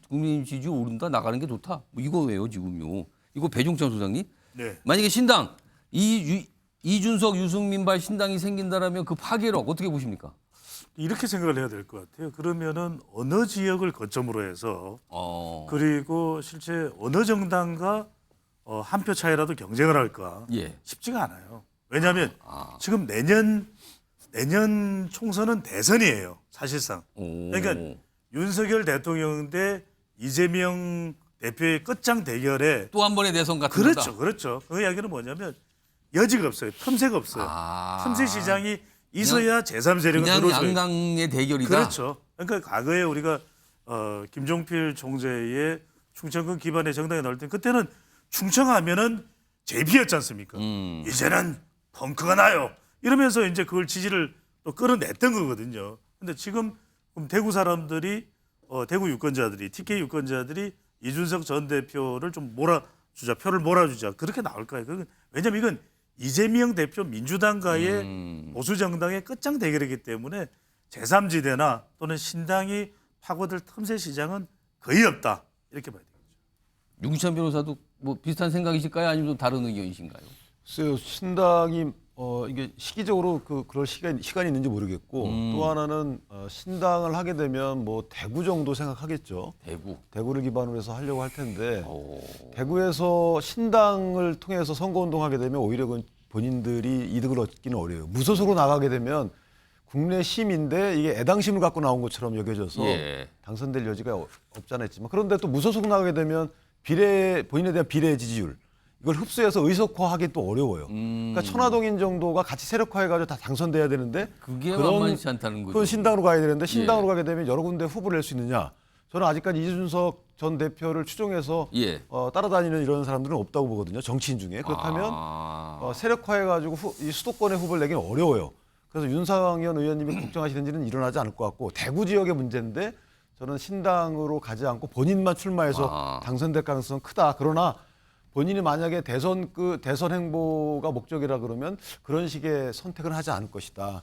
국민의힘 지지율 오른다, 나가는 게 좋다. 뭐 이거예요, 지금요. 이거 배종찬 소장님. 네. 만약에 신당, 이준석, 유승민발 신당이 생긴다라면 그 파괴력 어떻게 보십니까? 이렇게 생각을 해야 될 것 같아요. 그러면은 어느 지역을 거점으로 해서 그리고 실제 어느 정당과 한 표 차이라도 경쟁을 할까 쉽지가 않아요. 왜냐하면 지금 내년 총선은 대선이에요. 사실상. 그러니까 윤석열 대통령 대 이재명 대표의 끝장 대결에 또 한 번의 대선 같은 거다. 그렇죠. 그 이야기는 뭐냐면 여지가 없어요. 틈새가 없어요. 틈새 시장이 있어야 제3세력은 그냥 들어오죠. 양강의 대결이다. 그렇죠. 그러니까 과거에 우리가 김종필 총재의 충청권 기반의 정당에 나올 때 그때는 충청하면은 제비였지 않습니까? 이제는 펑크가 나요. 이러면서 이제 그걸 지지를 또 끌어냈던 거거든요. 근데 지금 대구 사람들이 대구 유권자들이 TK 유권자들이 이준석 전 대표를 좀 몰아주자, 표를 몰아주자 그렇게 나올까요? 왜냐하면 이건 이재명 대표 민주당과의 보수 정당의 끝장 대결이기 때문에 제3지대나 또는 신당이 파고들 틈새 시장은 거의 없다 이렇게 봐야 되겠죠. 윤기찬 변호사도 뭐 비슷한 생각이실까요? 아니면 좀 다른 의견이신가요? 글쎄요, 신당이 이게 시기적으로 그럴 시간이 있는지 모르겠고 또 하나는 신당을 하게 되면 뭐 대구 정도 생각하겠죠. 대구를 기반으로 해서 하려고 할 텐데 대구에서 신당을 통해서 선거운동하게 되면 오히려 본인들이 이득을 얻기는 어려워요. 무소속으로 나가게 되면 국내심인데 이게 애당심을 갖고 나온 것처럼 여겨져서 당선될 여지가 없지 않아 있지만 그런데 또 무소속으로 나가게 되면 본인에 대한 비례 지지율 이걸 흡수해서 의석화하기 또 어려워요. 그러니까 천화동인 정도가 같이 세력화해가지고 다 당선돼야 되는데 그게 만만치 않다는 거죠. 그런 신당으로 가야 되는데 신당으로 가게 되면 여러 군데 후보를 낼 수 있느냐? 저는 아직까지 이준석 전 대표를 추종해서 따라다니는 이런 사람들은 없다고 보거든요. 정치인 중에. 그렇다면 세력화해가지고 이 수도권의 후보를 내기는 어려워요. 그래서 윤상현 의원님이 걱정하시는 일은 일어나지 않을 것 같고 대구 지역의 문제인데 저는 신당으로 가지 않고 본인만 출마해서 당선될 가능성은 크다. 그러나 본인이 만약에 대선 행보가 목적이라 그러면 그런 식의 선택은 하지 않을 것이다.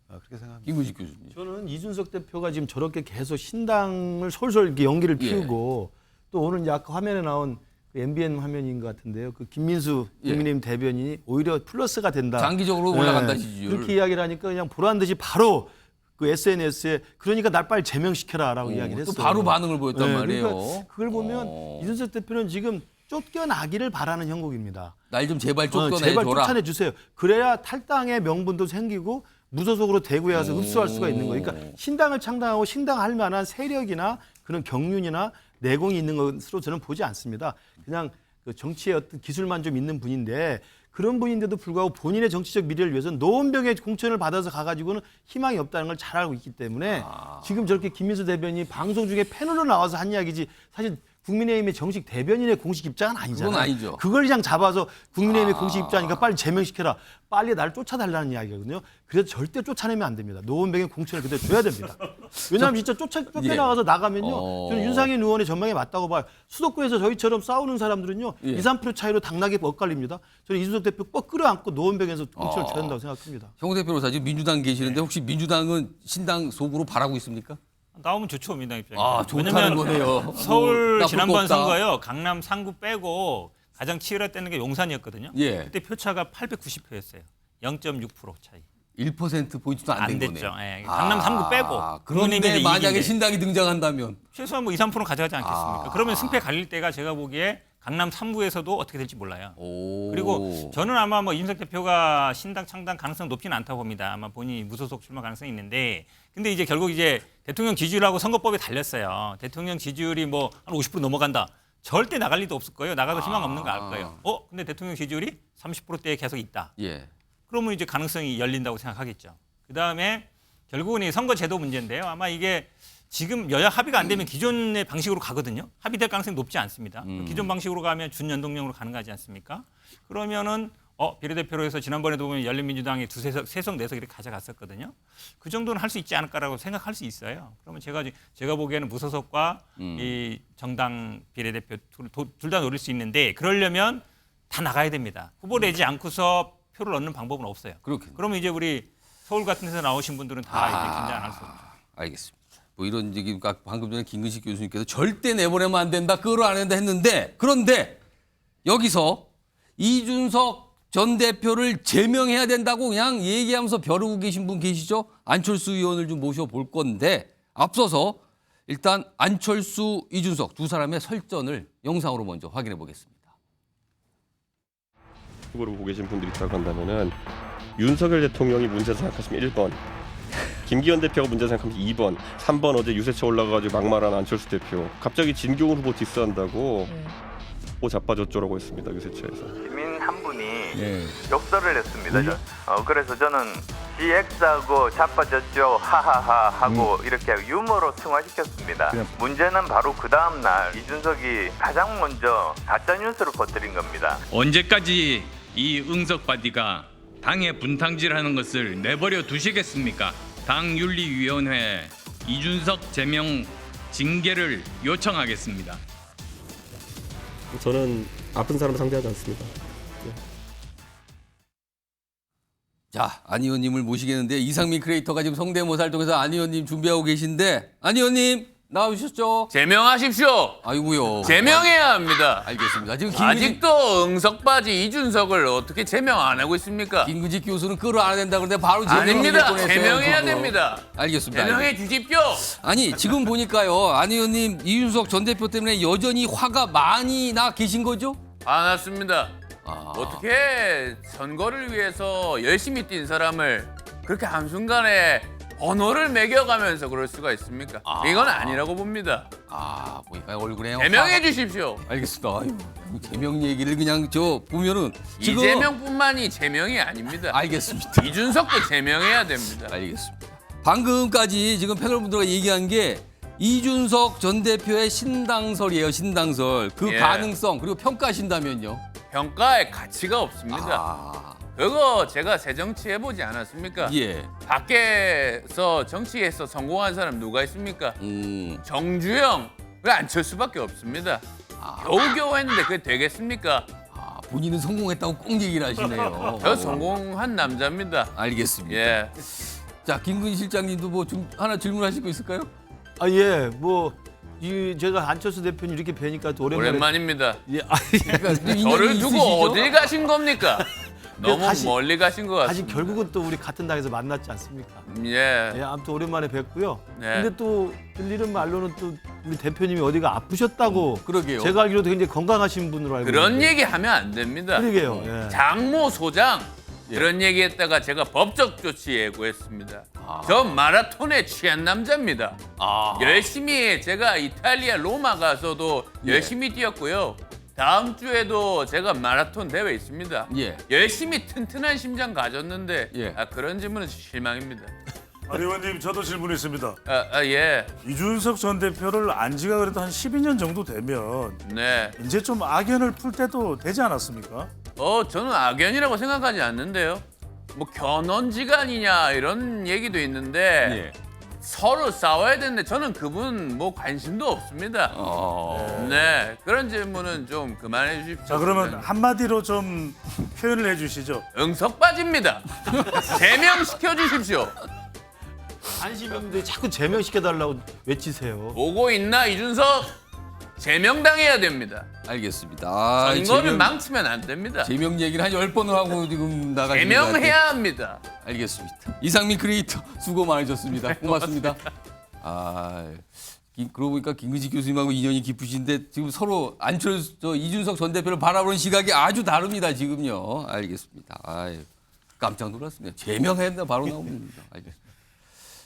그렇게 생각합니다. 김우식 교수님. 저는 이준석 대표가 지금 저렇게 계속 신당을 솔솔 이렇게 연기를 피우고 또 오늘 이제 아까 화면에 나온 그 MBN 화면인 것 같은데요. 그 김민수 국민의힘 대변인이 오히려 플러스가 된다. 장기적으로 올라간다 지지율. 그렇게 이야기를 하니까 그냥 보란 듯이 바로 그 SNS에 그러니까 날 빨리 제명시켜라라고 이야기를 했어요. 또 바로 반응을 보였단 말이에요. 그러니까 그걸 보면 이준석 대표는 지금 쫓겨나기를 바라는 형국입니다. 날 좀 제발 쫓겨내줘라. 제발 쫓아내주세요. 그래야 탈당의 명분도 생기고 무소속으로 대구에 와서 흡수할 수가 있는 거예요. 그러니까 신당을 창당하고 신당할 만한 세력이나 그런 경륜이나 내공이 있는 것으로 저는 보지 않습니다. 그냥 그 정치의 어떤 기술만 좀 있는 분인데 그런 분인데도 불구하고 본인의 정치적 미래를 위해서 노원병의 공천을 받아서 가가지고는 희망이 없다는 걸 잘 알고 있기 때문에 지금 저렇게 김민수 대변인이 방송 중에 패널로 나와서 한 이야기지 사실 국민의힘의 정식 대변인의 공식 입장은 아니잖아요. 그건 아니죠. 그걸 그냥 잡아서 국민의힘의 공식 입장이니까 빨리 제명시켜라. 빨리 날 쫓아달라는 이야기거든요. 그래서 절대 쫓아내면 안 됩니다. 노원병의 공천을 그대로 줘야 됩니다. 왜냐하면 진짜 쫓겨나가서 나가면요. 저는 윤상현 의원의 전망에 맞다고 봐요. 수도권에서 저희처럼 싸우는 사람들은요. 2, 3% 차이로 당락에 엇갈립니다. 저는 이준석 대표 꼭 끌어안고 노원병에서 공천을 줘야 된다고 생각합니다. 정우택 변호사 지금 민주당 계시는데 혹시 민주당은 신당 속으로 바라고 있습니까? 나오면 좋죠, 민주당 입장에서. 아, 좋다는 거네요. 서울 지난번 선거요. 강남 3구 빼고 가장 치열했다는 게 용산이었거든요. 그때 표차가 890표였어요. 0.6% 차이. 1%포인트도 안 된 거네요. 됐죠. 강남 3구 빼고. 그런데 만약에 신당이 등장한다면 최소한 뭐 2, 3% 가져가지 않겠습니까? 그러면 승패 갈릴 때가 제가 보기에 강남 3부에서도 어떻게 될지 몰라요. 그리고 저는 아마 뭐 이준석 대표가 신당 창당 가능성 높지는 않다고 봅니다. 아마 본인이 무소속 출마 가능성이 있는데 근데 이제 결국 이제 대통령 지지율하고 선거법에 달렸어요. 대통령 지지율이 뭐 한 50% 넘어간다. 절대 나갈 리도 없을 거예요. 나가도 희망 없는 거 알 거예요. 근데 대통령 지지율이 30%대에 계속 있다. 그러면 이제 가능성이 열린다고 생각하겠죠. 그다음에 결국은 이 선거제도 문제인데요. 아마 이게 지금 여야 합의가 안 되면 기존의 방식으로 가거든요. 합의될 가능성이 높지 않습니다. 기존 방식으로 가면 준연동형으로 가능하지 않습니까? 그러면은 비례대표로 해서 지난번에도 보면 열린민주당이 세석 내석 이렇게 가져갔었거든요. 그 정도는 할 수 있지 않을까라고 생각할 수 있어요. 그러면 제가 보기에는 무소속과 이 정당 비례대표 둘 다 노릴 수 있는데 그러려면 다 나가야 됩니다. 후보 내지 않고서 표를 얻는 방법은 없어요. 그러면 이제 우리 서울 같은 데서 나오신 분들은 다 이제 긴장 안 할 수 없죠. 알겠습니다. 뭐 이런 얘기 방금 전에 김근식 교수님께서 절대 내보내면 안 된다, 끌어 안 된다 했는데 그런데 여기서 이준석 전 대표를 제명해야 된다고 그냥 얘기하면서 벼르고 계신 분 계시죠? 안철수 의원을 좀 모셔볼 건데 앞서서 일단 안철수, 이준석 두 사람의 설전을 영상으로 먼저 확인해 보겠습니다. 으로 보고 계신 분들이 있다고 한다면은 윤석열 대통령이 문제 생각하시면 1번, 김기현 대표가 문제 생각하면 2번, 3번 어제 유세차 올라가가지고 막말한 안철수 대표. 갑자기 진교훈 후보 디스한다고 자빠졌죠라고 했습니다. 유세차에서. 시민 한 분이 욕설을 했습니다. 그래서 저는 GX하고 자빠졌죠 하하하 하고 이렇게 유머로 승화시켰습니다. 문제는 바로 그 다음 날 이준석이 가장 먼저 가짜 뉴스를 퍼뜨린 겁니다. 언제까지 이 응석바디가 당의 분탕질하는 것을 내버려 두시겠습니까? 당윤리위원회 이준석 제명 징계를 요청하겠습니다. 저는 아픈 사람 상대하지 않습니다. 자, 안 의원님을 모시겠는데 이상민 크리에이터가 지금 성대모사를 통해서 안 의원님 준비하고 계신데 안 의원님 나오셨죠? 제명하십시오. 아이고요. 제명해야 합니다. 알겠습니다. 지금 아직도 응석바지 이준석을 어떻게 제명 안 하고 있습니까? 김근식 교수는 끌어안아야 된다 그런데 바로 제명을 아닙니다. 뻔했어요, 제명해야 지금. 됩니다. 알겠습니다. 제명해 주십시오. 아니 지금 보니까요 안 의원님 이준석 전 대표 때문에 여전히 화가 많이 나 계신 거죠? 안 왔습니다. 어떻게 선거를 위해서 열심히 뛴 사람을 그렇게 한순간에 번호를 매겨가면서 그럴 수가 있습니까? 이건 아니라고 봅니다. 보니까 얼굴에 제명해 주십시오. 알겠습니다. 아유, 제명 얘기를 그냥 보면은 지금 이재명뿐만이 제명이 아닙니다. 알겠습니다. 이준석도 제명해야 됩니다. 알겠습니다. 방금까지 지금 패널분들과 얘기한 게 이준석 전 대표의 신당설이에요. 신당설. 그 가능성 그리고 평가하신다면요? 평가의 가치가 없습니다. 그거 제가 새정치 해보지 않았습니까? 밖에서 정치에서 성공한 사람 누가 있습니까? 정주영, 그 안철수밖에 없습니다. 겨우겨우 했는데 그게 되겠습니까? 본인은 성공했다고 꼭 얘기를 하시네요. 저 성공한 남자입니다. 알겠습니다. 자, 김근희 실장님도 뭐 하나 질문하실 거 있을까요? 제가 안철수 대표님 이렇게 뵈니까 또 오랜만입니다. 저를 두고 어딜 가신 겁니까? 너무 멀리 가신 것 같습니다. 사실 결국은 또 우리 같은 당에서 만났지 않습니까? 아무튼 오랜만에 뵙고요. 네. 근데 또 들리는 말로는 또 우리 대표님이 어디가 아프셨다고. 그러게요. 제가 알기로도 굉장히 건강하신 분으로 알고 그런 있는데. 얘기 하면 안 됩니다. 그러게요. 장모 소장 그런 얘기했다가 제가 법적 조치 예고했습니다. 저 마라톤에 취한 남자입니다. 열심히 제가 이탈리아 로마 가서도 열심히 뛰었고요. 다음 주에도 제가 마라톤 대회 있습니다. 열심히 튼튼한 심장 가졌는데 그런 질문은 실망입니다. 의원님 저도 질문 있습니다. 예. 이준석 전 대표를 안 지가 그래도 한 12년 정도 되면 이제 좀 악연을 풀 때도 되지 않았습니까? 저는 악연이라고 생각하지 않는데요. 뭐 견원지간이냐 이런 얘기도 있는데 서로 싸워야 되는데 저는 그분 뭐 관심도 없습니다. 그런 질문은 좀 그만해 주십시오. 자, 그러면 한마디로 좀 표현을 해주시죠. 응석바지입니다. 제명시켜 주십시오. 안시민들이 자꾸 제명시켜달라고 외치세요. 보고 있나 이준석? 제명당해야 됩니다. 알겠습니다. 선거를 망치면 안 됩니다. 제명 얘기를 한 10번을 하고 지금 나가시는 제명해야 합니다. 알겠습니다. 이상민 크리에이터 수고 많으셨습니다. 고맙습니다. 그러고 보니까 김근식 교수님하고 인연이 깊으신데 지금 서로 이준석 전 대표를 바라보는 시각이 아주 다릅니다. 지금요. 알겠습니다. 깜짝 놀랐습니다. 제명해야 된다 바로 나옵니다. 알겠습니다.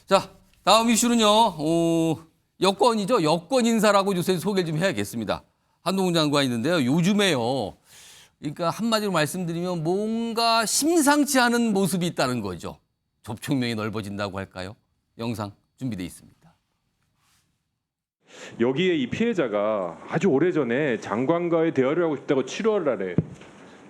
자, 다음 이슈는요. 여권이죠. 여권 인사라고 요새 소개를 좀 해야겠습니다. 한동훈 장관 있는데요. 요즘에요. 그러니까 한마디로 말씀드리면 뭔가 심상치 않은 모습이 있다는 거죠. 접촉면이 넓어진다고 할까요? 영상 준비돼 있습니다. 여기에 이 피해자가 아주 오래전에 장관과의 대화를 하고 싶다고 7월 달에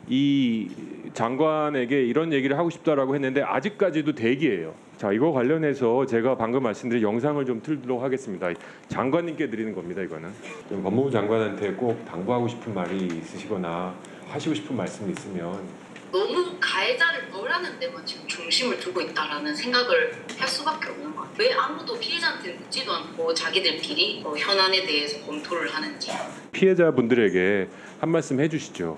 이 장관에게 이런 얘기를 하고 싶다라고 했는데 아직까지도 대기예요. 자, 이거 관련해서 제가 방금 말씀드린 영상을 좀 틀도록 하겠습니다. 장관님께 드리는 겁니다. 이거는 법무부 장관한테 꼭 당부하고 싶은 말이 있으시거나 하시고 싶은 말씀이 있으면. 너무 가해자를 벌하는 데만 지금 중심을 두고 있다라는 생각을 할 수밖에 없는 것 같아요. 왜 아무도 피해자한테 묻지도 않고 자기들끼리 현안에 대해서 검토를 하는지. 피해자분들에게 한 말씀 해주시죠.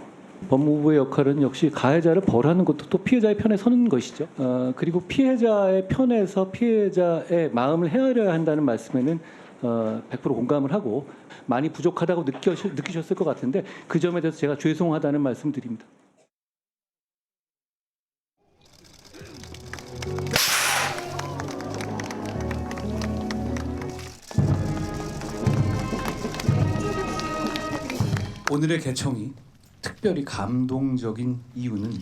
법무부의 역할은 역시 가해자를 벌하는 것도 또 피해자의 편에 서는 것이죠. 그리고 피해자의 편에서 피해자의 마음을 헤아려야 한다는 말씀에는 100% 공감을 하고 많이 부족하다고 느끼셨을 것 같은데 그 점에 대해서 제가 죄송하다는 말씀 드립니다. 오늘의 개청이 특별히 감동적인 이유는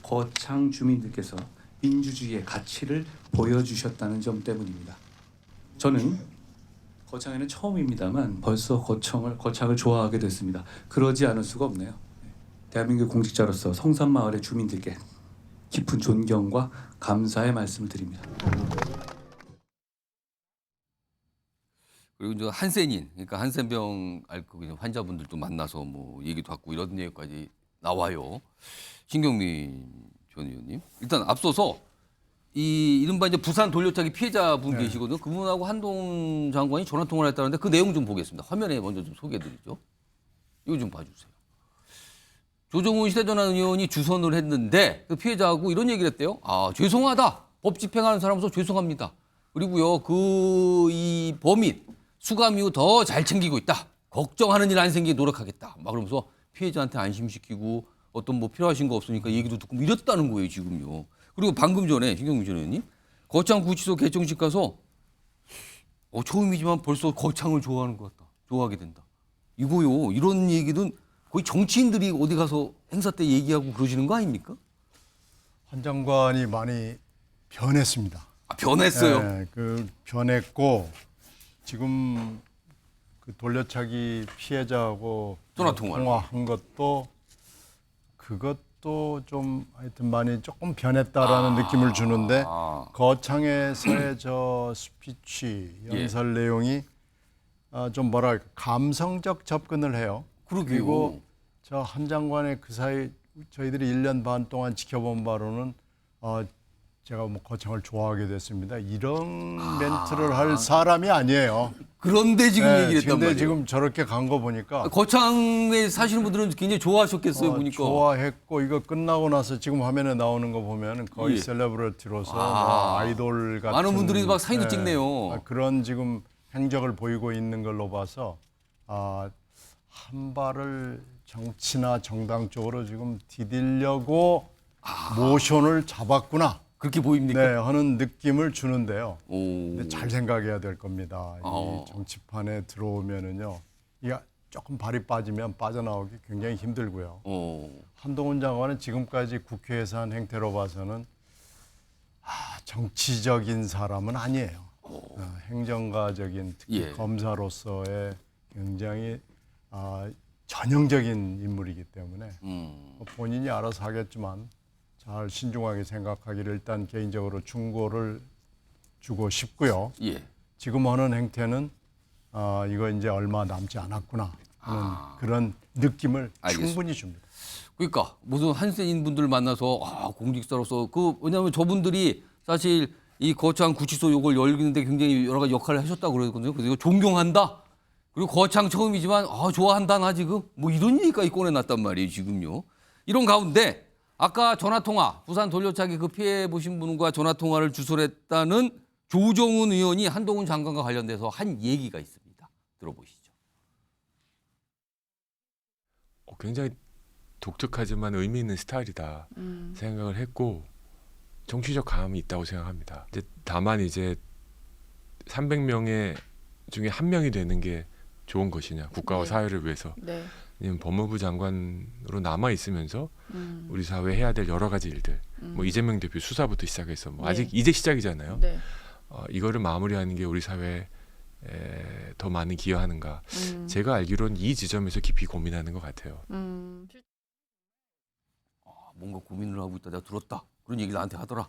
거창 주민들께서 민주주의의 가치를 보여주셨다는 점 때문입니다. 저는 거창에는 처음입니다만 벌써 거창을 좋아하게 됐습니다. 그러지 않을 수가 없네요. 대한민국 공직자로서 성산마을의 주민들께 깊은 존경과 감사의 말씀을 드립니다. 그리고 이제 한센인, 그러니까 한센병 앓고 있는 환자분들도 만나서 뭐 얘기도 하고 이런 얘기까지 나와요. 신경민 전 의원님. 일단 앞서서 이 이른바 이제 부산 돌려차기 피해자분 계시거든요. 그분하고 한동훈 장관이 전화 통화를 했다는데 그 내용 좀 보겠습니다. 화면에 먼저 좀 소개해드리죠. 이거 좀 봐주세요. 조정훈 시대전환 의원이 주선을 했는데 그 피해자하고 이런 얘기를 했대요. 아, 죄송하다. 법 집행하는 사람으로서 죄송합니다. 그리고요, 이 범인 수감 이후 더 잘 챙기고 있다. 걱정하는 일 안 생기게 노력하겠다. 막 그러면서 피해자한테 안심시키고 어떤 뭐 필요하신 거 없으니까 얘기도 듣고 뭐 이랬다는 거예요, 지금요. 그리고 방금 전에 신경민 전 의원님 거창구치소 개정식 가서 처음이지만 벌써 거창을 좋아하는 것 같다. 좋아하게 된다. 이거요. 이런 얘기는 거의 정치인들이 어디 가서 행사 때 얘기하고 그러시는 거 아닙니까? 한 장관이 많이 변했습니다. 아, 변했어요? 네, 변했고 지금 그 돌려차기 피해자하고 통화한 것도 그것도 좀 하여튼 많이 조금 변했다라는 느낌을 주는데 거창에서의 저 스피치 연설 내용이 좀 뭐랄까 감성적 접근을 해요. 그리고 저 한 장관의 그 사이 저희들이 1년 반 동안 지켜본 바로는 제가 뭐 거창을 좋아하게 됐습니다. 이런 멘트를 할 사람이 아니에요. 그런데 지금 얘기를 했단 말이에요. 근데 지금 저렇게 간 거 보니까 거창에 사시는 분들은 굉장히 좋아하셨겠어요, 보니까. 좋아했고 이거 끝나고 나서 지금 화면에 나오는 거 보면 거의 셀레브리티로서 뭐 아이돌 같은 많은 분들이 막 사진도 찍네요. 그런 지금 행적을 보이고 있는 걸로 봐서 한 발을 정치나 정당 쪽으로 지금 디디려고 모션을 잡았구나. 그렇게 보입니까? 네, 하는 느낌을 주는데요. 근데 잘 생각해야 될 겁니다. 이 정치판에 들어오면은요, 이게 조금 발이 빠지면 빠져나오기 굉장히 힘들고요. 한동훈 장관은 지금까지 국회에서 한 행태로 봐서는 정치적인 사람은 아니에요. 행정가적인 특히 검사로서의 굉장히 전형적인 인물이기 때문에 본인이 알아서 하겠지만 잘 신중하게 생각하기를 일단 개인적으로 충고를 주고 싶고요. 지금 하는 행태는 이거 이제 얼마 남지 않았구나 하는 그런 느낌을 충분히 줍니다. 그러니까 무슨 한센인 분들 만나서 공직자로서 왜냐하면 저분들이 사실 이 거창 구치소 요걸 열리는데 굉장히 여러 가지 역할을 하셨다고 그러거든요. 그래서 이거 존경한다. 그리고 거창 처음이지만 좋아한다 나 지금 뭐 이런 얘기까지 꺼내놨단 말이에요 지금요. 이런 가운데 아까 전화통화 부산 돌려차기 그 피해 보신 분과 전화통화를 주소했다는 조정훈 의원이 한동훈 장관과 관련돼서 한 얘기가 있습니다. 들어보시죠. 굉장히 독특하지만 의미 있는 스타일이다 생각을 했고 정치적 감이 있다고 생각합니다. 다만 이제 300명의 중에 한 명이 되는 게 좋은 것이냐 국가와 사회를 위해서 왜냐면 법무부 장관으로 남아 있으면서 우리 사회 해야 될 여러 가지 일들, 뭐 이재명 대표 수사부터 시작해서 뭐 아직 이제 시작이잖아요. 네. 이거를 마무리하는 게 우리 사회에 더 많이 기여하는가. 제가 알기로는 이 지점에서 깊이 고민하는 것 같아요. 뭔가 고민을 하고 있다. 내가 들었다. 그런 얘기 나한테 하더라.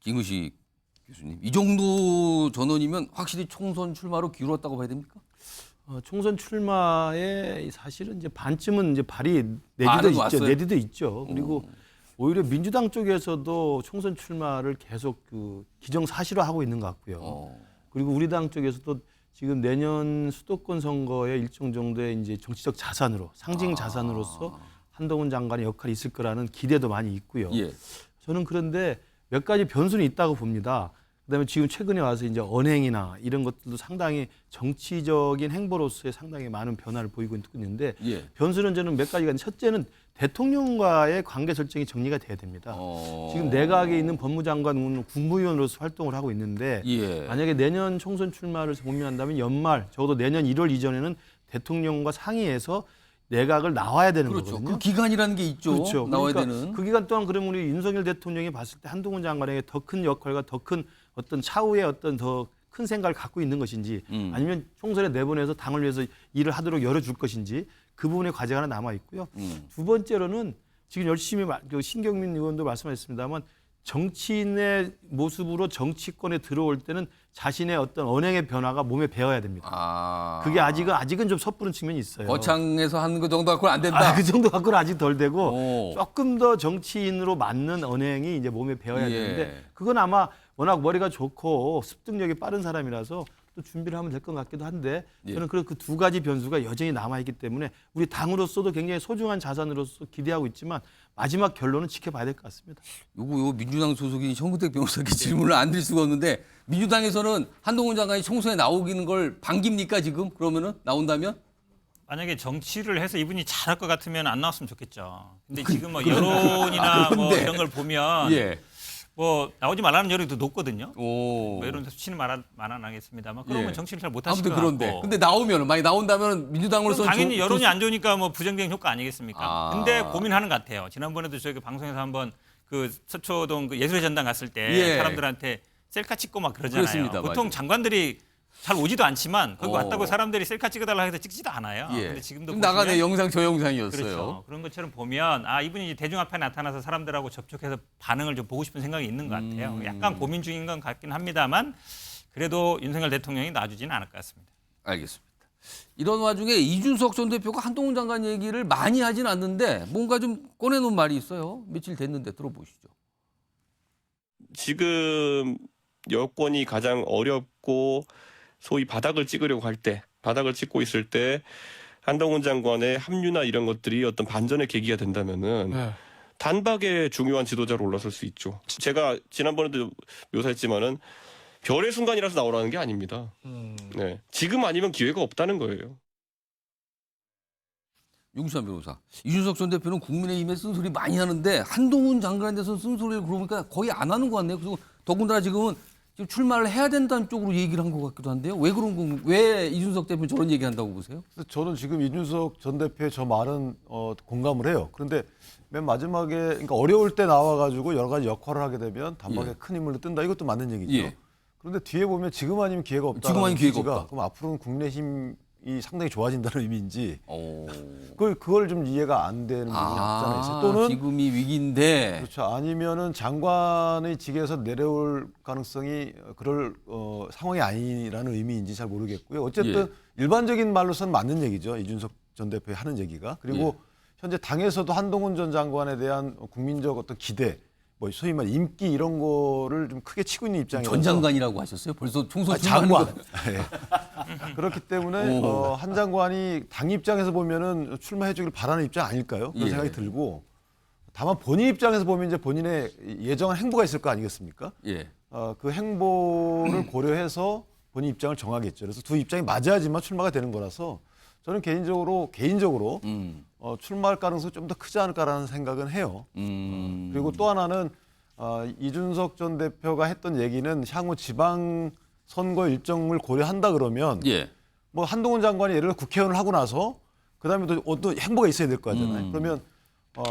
김의식 교수님, 이 정도 전원이면 확실히 총선 출마로 기울었다고 봐야 됩니까? 총선 출마에 사실은 이제 반쯤은 이제 발이 반은 내디도 있죠. 왔어요? 내디도 있죠. 그리고 오히려 민주당 쪽에서도 총선 출마를 계속 그 기정사실화하고 있는 것 같고요. 그리고 우리 당 쪽에서도 지금 내년 수도권 선거에 일정 정도의 이제 정치적 자산으로 상징 자산으로서 한동훈 장관의 역할이 있을 거라는 기대도 많이 있고요. 예. 저는 그런데 몇 가지 변수는 있다고 봅니다. 그다음에 지금 최근에 와서 이제 언행이나 이런 것들도 상당히 정치적인 행보로서의 상당히 많은 변화를 보이고 있는데 예. 변수는 저는 몇 가지가 있는데 첫째는 대통령과의 관계 설정이 정리가 돼야 됩니다. 지금 내각에 있는 법무장관은 국무위원으로서 활동을 하고 있는데 예. 만약에 내년 총선 출마를 고민한다면 연말 적어도 내년 1월 이전에는 대통령과 상의해서 내각을 나와야 되는 그렇죠. 거거든요. 그 기간이라는 게 있죠. 그렇죠. 나와야 그러니까 되는. 그 기간 동안 그러면 우리 윤석열 대통령이 봤을 때 한동훈 장관에게 더 큰 역할과 더 큰 어떤 차후의 어떤 더 큰 생각을 갖고 있는 것인지 아니면 총선에 내보내서 당을 위해서 일을 하도록 열어줄 것인지 그 부분의 과제가 하나 남아 있고요. 두 번째로는 지금 열심히 신경민 의원도 말씀하셨습니다만 정치인의 모습으로 정치권에 들어올 때는 자신의 어떤 언행의 변화가 몸에 배어야 됩니다. 그게 아직은 좀 섣부른 측면이 있어요. 거창에서 하는 거 정도 갖고는 안 된다. 그 정도 갖고는 아직 덜 되고 조금 더 정치인으로 맞는 언행이 이제 몸에 배어야 되는데 그건 아마 워낙 머리가 좋고 습득력이 빠른 사람이라서 또 준비를 하면 될 것 같기도 한데 저는 그 두 가지 변수가 여전히 남아있기 때문에 우리 당으로서도 굉장히 소중한 자산으로서 기대하고 있지만 마지막 결론은 지켜봐야 될 것 같습니다. 요거 민주당 소속인 정구택 변호사께 질문을 안 드릴 수가 없는데 민주당에서는 한동훈 장관이 총선에 나오기는 걸 반깁니까 지금? 그러면은 나온다면? 만약에 정치를 해서 이분이 잘할 것 같으면 안 나왔으면 좋겠죠. 근데 지금 뭐 여론이나 뭐 이런 걸 보면 뭐 나오지 말라는 여론이 더 높거든요. 뭐 이런 수치는 말 안 하겠습니다만 그러면 정치를 잘 못하실 것 같고. 그런데 근데 나오면 만약 나온다면 민주당으로서는 당연히 여론이 안 좋으니까 뭐 부정적인 효과 아니겠습니까? 근데 고민하는 것 같아요. 지난번에도 저희가 방송에서 한번 그 서초동 그 예술의 전당 갔을 때 사람들한테 셀카 찍고 막 그러잖아요. 그렇습니다. 보통 맞아요. 장관들이 잘 오지도 않지만 거기 왔다고 사람들이 셀카 찍어달라 해서 찍지도 않아요. 근데 지금도 보시면 나가네 영상 저 영상이었어요. 그렇죠. 그런 것처럼 보면 이분이 대중 앞에 나타나서 사람들하고 접촉해서 반응을 좀 보고 싶은 생각이 있는 것 같아요. 약간 고민 중인 건 같긴 합니다만 그래도 윤석열 대통령이 놔주지는 않을 것 같습니다. 알겠습니다. 이런 와중에 이준석 전 대표가 한동훈 장관 얘기를 많이 하진 않는데 뭔가 좀 꺼내놓은 말이 있어요. 며칠 됐는데 들어보시죠. 지금 여권이 가장 어렵고 소위 바닥을 찍으려고 할 때, 바닥을 찍고 있을 때 한동훈 장관의 합류나 이런 것들이 어떤 반전의 계기가 된다면은 단박에 중요한 지도자로 올라설 수 있죠. 제가 지난번에도 묘사했지만은 별의 순간이라서 나오라는 게 아닙니다. 네, 지금 아니면 기회가 없다는 거예요. 윤수환 변호사, 이준석 전 대표는 국민의힘에 쓴소리 많이 하는데 한동훈 장관에 대해서 쓴소리를 그러니까 거의 안 하는 것 같네요. 그리고 더군다나 지금 출마를 해야 된다는 쪽으로 얘기를 한 것 같기도 한데요. 왜 그런 건, 왜 이준석 대표는 저런 얘기한다고 보세요? 저는 지금 이준석 전 대표의 저 말은 공감을 해요. 그런데 맨 마지막에 그러니까 어려울 때 나와가지고 여러 가지 역할을 하게 되면 단박에 큰 힘을 뜬다. 이것도 맞는 얘기죠. 그런데 뒤에 보면 지금 아니면 기회가 없다. 지금 아니면 기회가 없다. 그럼 앞으로는 국민의힘이 상당히 좋아진다는 의미인지 그걸 좀 이해가 안 되는 부분이 없잖아요. 또는 지금이 위기인데 그렇죠. 아니면은 장관의 직에서 내려올 가능성이 그럴 상황이 아니라는 의미인지 잘 모르겠고요. 어쨌든 일반적인 말로서는 맞는 얘기죠. 이준석 전 대표의 하는 얘기가. 그리고 현재 당에서도 한동훈 전 장관에 대한 국민적 어떤 기대, 뭐 소위 말 인기 이런 거를 좀 크게 치고 있는 입장이라서 전 장관이라고 하셨어요? 벌써 총선 장관. 그렇기 때문에 한 장관이 당 입장에서 보면은 출마해주길 바라는 입장 아닐까요? 그런 생각이 들고 다만 본인 입장에서 보면 이제 본인의 예정한 행보가 있을 거 아니겠습니까? 그 행보를 고려해서 본인 입장을 정하겠죠. 그래서 두 입장이 맞아야지만 출마가 되는 거라서 저는 개인적으로 출마할 가능성이 좀 더 크지 않을까라는 생각은 해요. 그리고 또 하나는 이준석 전 대표가 했던 얘기는 향후 지방 선거 일정을 고려한다 그러면 뭐 한동훈 장관이 예를 들어 국회의원을 하고 나서 그다음에 또 어떤 행보가 있어야 될 거 같잖아요. 그러면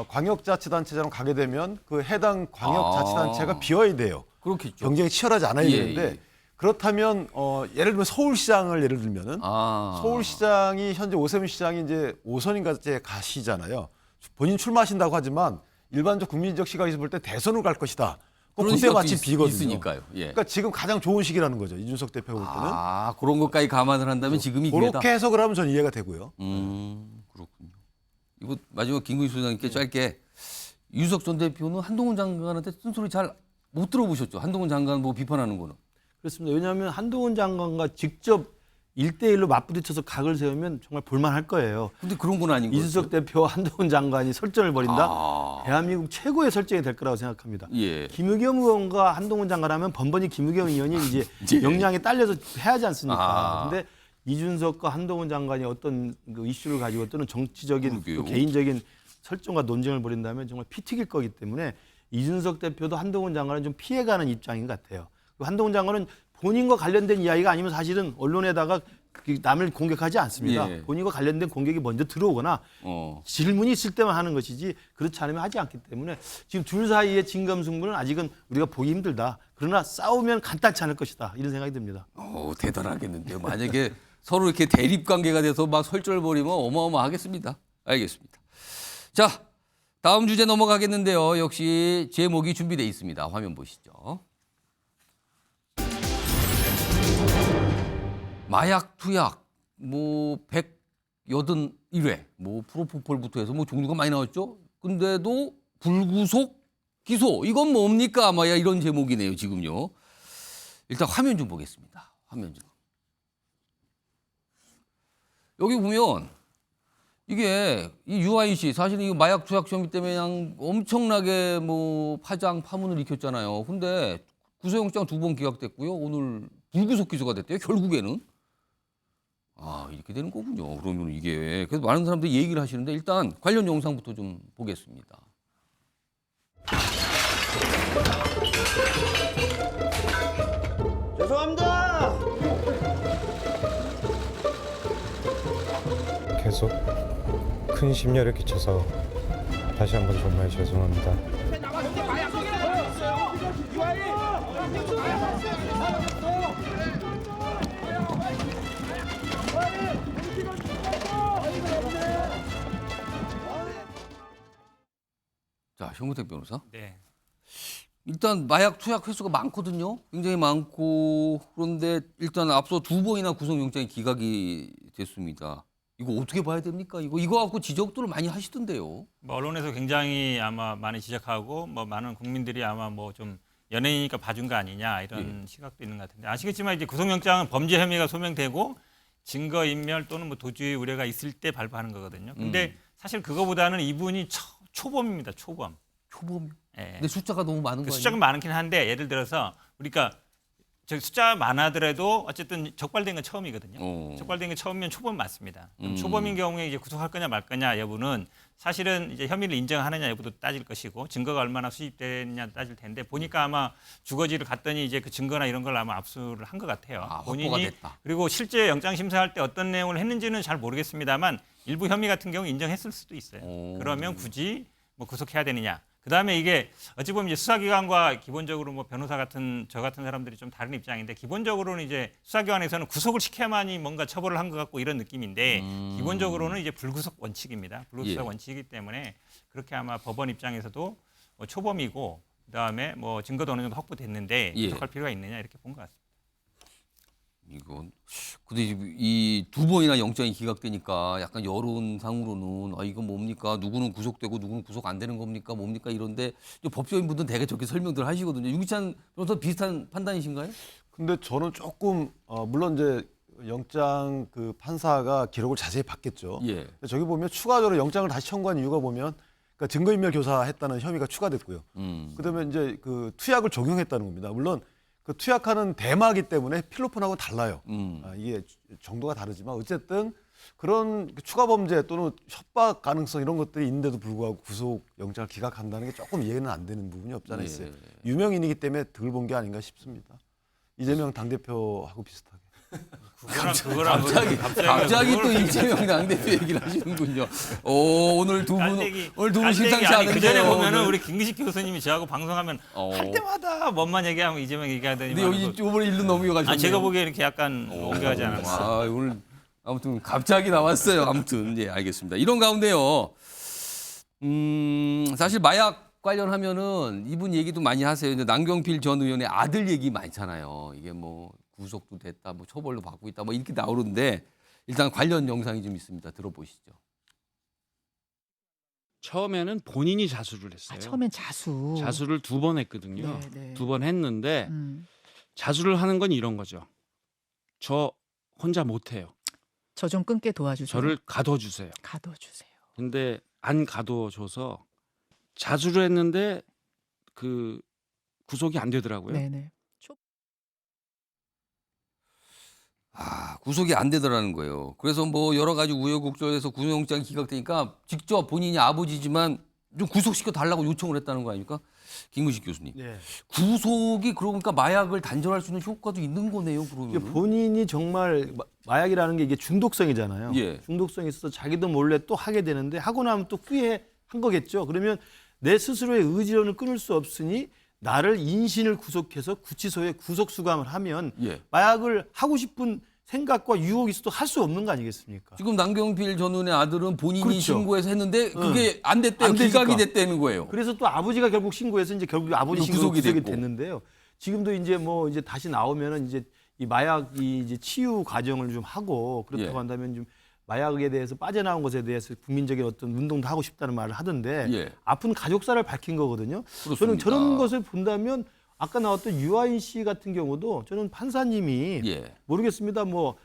광역자치단체장 가게 되면 그 해당 광역자치단체가 비어야 돼요. 그렇겠죠. 경쟁이 치열하지 않아야 예, 되는데 예. 그렇다면 예를 들면 서울시장을 예를 들면은 서울시장이 현재 오세훈 시장이 이제 5선인가제 가시잖아요. 본인 출마하신다고 하지만 일반적 국민적 시각에서 볼 때 대선으로 갈 것이다. 그때 마침 비거든요. 있으니까요. 예. 그러니까 지금 가장 좋은 시기라는 거죠. 이준석 대표가 볼 때는. 그런 것까지 감안을 한다면 지금이 기회다. 그렇게 해석을 하면 저는 이해가 되고요. 그렇군요. 이거 마지막 김구희 소장님께 짧게 이준석 전 대표는 한동훈 장관한테 쓴소리 잘 못 들어보셨죠? 한동훈 장관 뭐 비판하는 거는. 그렇습니다. 왜냐하면 한동훈 장관과 직접 1대1로 맞부딪혀서 각을 세우면 정말 볼만할 거예요. 근데 그런 건 아닌 거죠. 이준석 대표와 한동훈 장관이 설전을 벌인다? 대한민국 최고의 설전이 될 거라고 생각합니다. 예. 김의겸 의원과 한동훈 장관 하면 번번이 김의겸 의원이 이제 역량에 딸려서 해야지 않습니까? 근데 이준석과 한동훈 장관이 어떤 그 이슈를 가지고 또는 정치적인 또 개인적인 설정과 논쟁을 벌인다면 정말 피 튀길 거기 때문에 이준석 대표도 한동훈 장관은 좀 피해가는 입장인 것 같아요. 한동훈 장관은 본인과 관련된 이야기가 아니면 사실은 언론에다가 남을 공격하지 않습니다. 예. 본인과 관련된 공격이 먼저 들어오거나 질문이 있을 때만 하는 것이지 그렇지 않으면 하지 않기 때문에 지금 둘 사이의 진검승부는 아직은 우리가 보기 힘들다. 그러나 싸우면 간단치 않을 것이다. 이런 생각이 듭니다. 대단하겠는데요. 만약에 서로 이렇게 대립 관계가 돼서 막 설전을 벌이면 어마어마하겠습니다. 알겠습니다. 자, 다음 주제 넘어가겠는데요. 역시 제목이 준비되어 있습니다. 화면 보시죠. 마약 투약, 181회, 프로포폴부터 해서 종류가 많이 나왔죠. 근데도 불구속 기소. 이건 뭡니까? 이런 제목이네요, 지금요. 일단 화면 좀 보겠습니다. 화면 좀. 여기 보면 이게 이 유아인 씨 사실은 이 마약 투약 혐의 때문에 그냥 엄청나게 파장 파문을 일으켰잖아요. 근데 구속영장 2번 기각됐고요. 오늘 불구속 기소가 됐대요. 결국에는. 이렇게 되는 거군요. 그러면 이게 그래서 많은 사람들이 얘기를 하시는데 일단 관련 영상부터 좀 보겠습니다. 죄송합니다. 계속 큰 심려를 끼쳐서 다시 한번 정말 죄송합니다. 자, 현무택 변호사. 네. 일단 마약 투약 횟수가 많거든요. 굉장히 많고 그런데 일단 앞서 2번이나 구속영장이 기각이 됐습니다. 이거 어떻게 봐야 됩니까? 이거 갖고 지적들을 많이 하시던데요. 언론에서 굉장히 아마 많이 지적하고 많은 국민들이 아마 좀 연예인이니까 봐준 거 아니냐 이런 시각도 있는 것 같은데 아시겠지만 이제 구속영장은 범죄 혐의가 소명되고 증거인멸 또는 도주의 우려가 있을 때 발부하는 거거든요. 근데 사실 그거보다는 이분이 초범입니다. 초범. 초범. 예. 근데 숫자가 너무 많은 거예요. 숫자가 많긴 한데 예를 들어서 우리가 숫자 많아더라도 어쨌든 적발된 건 처음이거든요. 적발된 건 처음이면 초범 맞습니다. 그럼 초범인 경우에 이제 구속할 거냐 말 거냐 여부는 사실은 이제 혐의를 인정하느냐 여부도 따질 것이고 증거가 얼마나 수집됐냐 따질 텐데 보니까 아마 주거지를 갔더니 이제 그 증거나 이런 걸 아마 압수를 한 것 같아요. 본인이 그리고 실제 영장 심사할 때 어떤 내용을 했는지는 잘 모르겠습니다만 일부 혐의 같은 경우 인정했을 수도 있어요. 그러면 굳이 구속해야 되느냐? 그다음에 이게 어찌 보면 이제 수사기관과 기본적으로 변호사 같은 저 같은 사람들이 좀 다른 입장인데 기본적으로는 이제 수사기관에서는 구속을 시켜야만이 뭔가 처벌을 한 것 같고 이런 느낌인데 기본적으로는 이제 불구속 원칙입니다. 불구속 원칙이기 때문에 그렇게 아마 법원 입장에서도 초범이고 그다음에 증거도 어느 정도 확보됐는데 구속할 필요가 있느냐 이렇게 본 것 같습니다. 이건 근데 이 2번이나 영장이 기각되니까 약간 여론상으로는 이거 뭡니까 누구는 구속되고 누구는 구속 안 되는 겁니까 뭡니까 이런데 법조인 분들은 대개 저렇게 설명들 하시거든요. 윤기찬 변호사 비슷한 판단이신가요? 근데 저는 조금 물론 이제 영장 그 판사가 기록을 자세히 봤겠죠. 근데 저기 보면 추가적으로 영장을 다시 청구한 이유가 보면 그러니까 증거인멸 교사했다는 혐의가 추가됐고요. 그다음에 이제 그 투약을 적용했다는 겁니다. 물론 그 투약하는 대마이기 때문에 필로폰하고 달라요. 이게 정도가 다르지만 어쨌든 그런 추가 범죄 또는 협박 가능성 이런 것들이 있는데도 불구하고 구속 영장을 기각한다는 게 조금 이해는 안 되는 부분이 없지 않아 있어요. 유명인이기 때문에 덜 본 게 아닌가 싶습니다. 이재명 당대표하고 비슷하게. 갑자기 또 이재명 당대표 얘기를 하시는군요. 오늘 두 분 심상치 않은데요. 그 전에 보면은 우리 김기식 교수님이 저하고 방송하면 할 때마다 뭔만 얘기하면 이재명 얘기하더니. 근데 여기 이번에 일로 넘겨가셨네요. 제가 보기에 이렇게 약간 옮겨가지 않았어요. 오늘 아무튼 갑자기 나왔어요. 아무튼 예, 알겠습니다. 이런 가운데요. 사실 마약 관련하면은 이분 얘기도 많이 하세요. 이제 남경필 전 의원의 아들 얘기 많잖아요. 이게 뭐 구속도 됐다, 뭐 처벌도 받고 있다, 뭐 이렇게 나오는데 일단 관련 영상이 좀 있습니다. 들어보시죠. 처음에는 본인이 자수를 했어요. 처음엔 자수. 자수를 2번 했거든요. 네. 2번 했는데 자수를 하는 건 이런 거죠. 저 혼자 못해요. 저 좀 끊게 도와주세요. 저를 가둬주세요. 가둬주세요. 근데 안 가둬줘서 자수를 했는데 그 구속이 안 되더라고요. 네네. 구속이 안 되더라는 거예요. 그래서 뭐 여러 가지 우여곡절에서 구속영장이 기각되니까 직접 본인이 아버지지만 좀 구속시켜 달라고 요청을 했다는 거 아닙니까? 김문식 교수님. 네. 구속이 그러니까 마약을 단절할 수 있는 효과도 있는 거네요. 그러면 본인이 정말 마약이라는 게 이게 중독성이잖아요. 예. 중독성이 있어서 자기도 몰래 또 하게 되는데 하고 나면 또 후회한 거겠죠. 그러면 내 스스로의 의지로는 끊을 수 없으니 나를 인신을 구속해서 구치소에 구속 수감을 하면 마약을 하고 싶은 생각과 유혹이 있어도 할 수 없는 거 아니겠습니까? 지금 남경필 전 의원의 아들은 본인이 그렇죠. 신고해서 했는데 그게 안 됐대요. 안 기각이 되니까. 됐다는 거예요. 그래서 또 아버지가 결국 신고해서 이제 결국 아버지 신고가 구속이 됐는데요. 지금도 이제 뭐 이제 다시 나오면은 이제 이 마약 이제 치유 과정을 좀 하고 그렇다고 한다면 좀 마약에 대해서 빠져나온 것에 대해서 국민적인 어떤 운동도 하고 싶다는 말을 하던데 아픈 가족사를 밝힌 거거든요. 그렇습니다. 저는 저런 것을 본다면 아까 나왔던 유아인 씨 같은 경우도 저는 판사님이 모르겠습니다. 뭐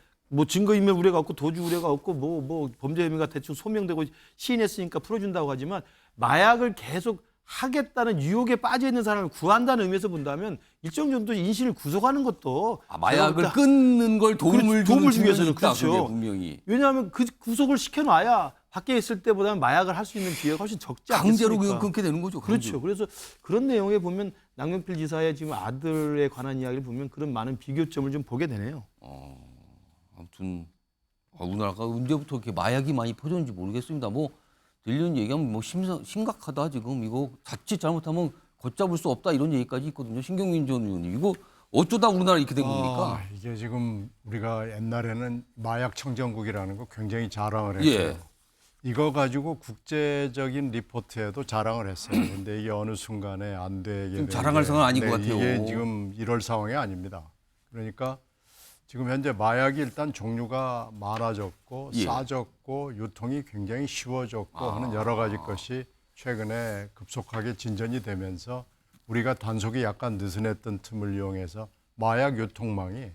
증거인멸 우려가 없고 도주 우려가 없고 뭐 범죄 혐의가 대충 소명되고 시인했으니까 풀어준다고 하지만 마약을 계속 하겠다는 유혹에 빠져 있는 사람을 구한다는 의미에서 본다면 일정 정도 인신을 구속하는 것도 마약을 끊는 걸 도움을 주기 위해서는 그렇죠. 분명히. 왜냐하면 그 구속을 시켜놔야 밖에 있을 때보다는 마약을 할 수 있는 기회가 훨씬 적지 않겠습니까? 강제로 끊게 되는 거죠. 그렇죠. 그래서 그런 내용에 보면 남경필 지사의 지금 아들에 관한 이야기를 보면 그런 많은 비교점을 좀 보게 되네요. 아무튼 우리나라가 언제부터 이렇게 마약이 많이 퍼졌는지 모르겠습니다. 뭐 들리는 얘기하면 뭐 심각하다 지금 이거 자칫 잘못하면 걷잡을 수 없다 이런 얘기까지 있거든요. 신경민 전 의원님 이거 어쩌다 우리나라 이렇게 된 겁니까? 이게 지금 우리가 옛날에는 마약 청정국이라는 거 굉장히 자랑을 했어요. 이거 가지고 국제적인 리포트에도 자랑을 했어요. 그런데 이게 어느 순간에 안 되게 좀 자랑할 상황은 아닌 것 같아요. 이게 지금 이럴 상황이 아닙니다. 그러니까 지금 현재 마약이 일단 종류가 많아졌고 싸졌고 유통이 굉장히 쉬워졌고 하는 여러 가지 것이 최근에 급속하게 진전이 되면서 우리가 단속이 약간 느슨했던 틈을 이용해서 마약 유통망이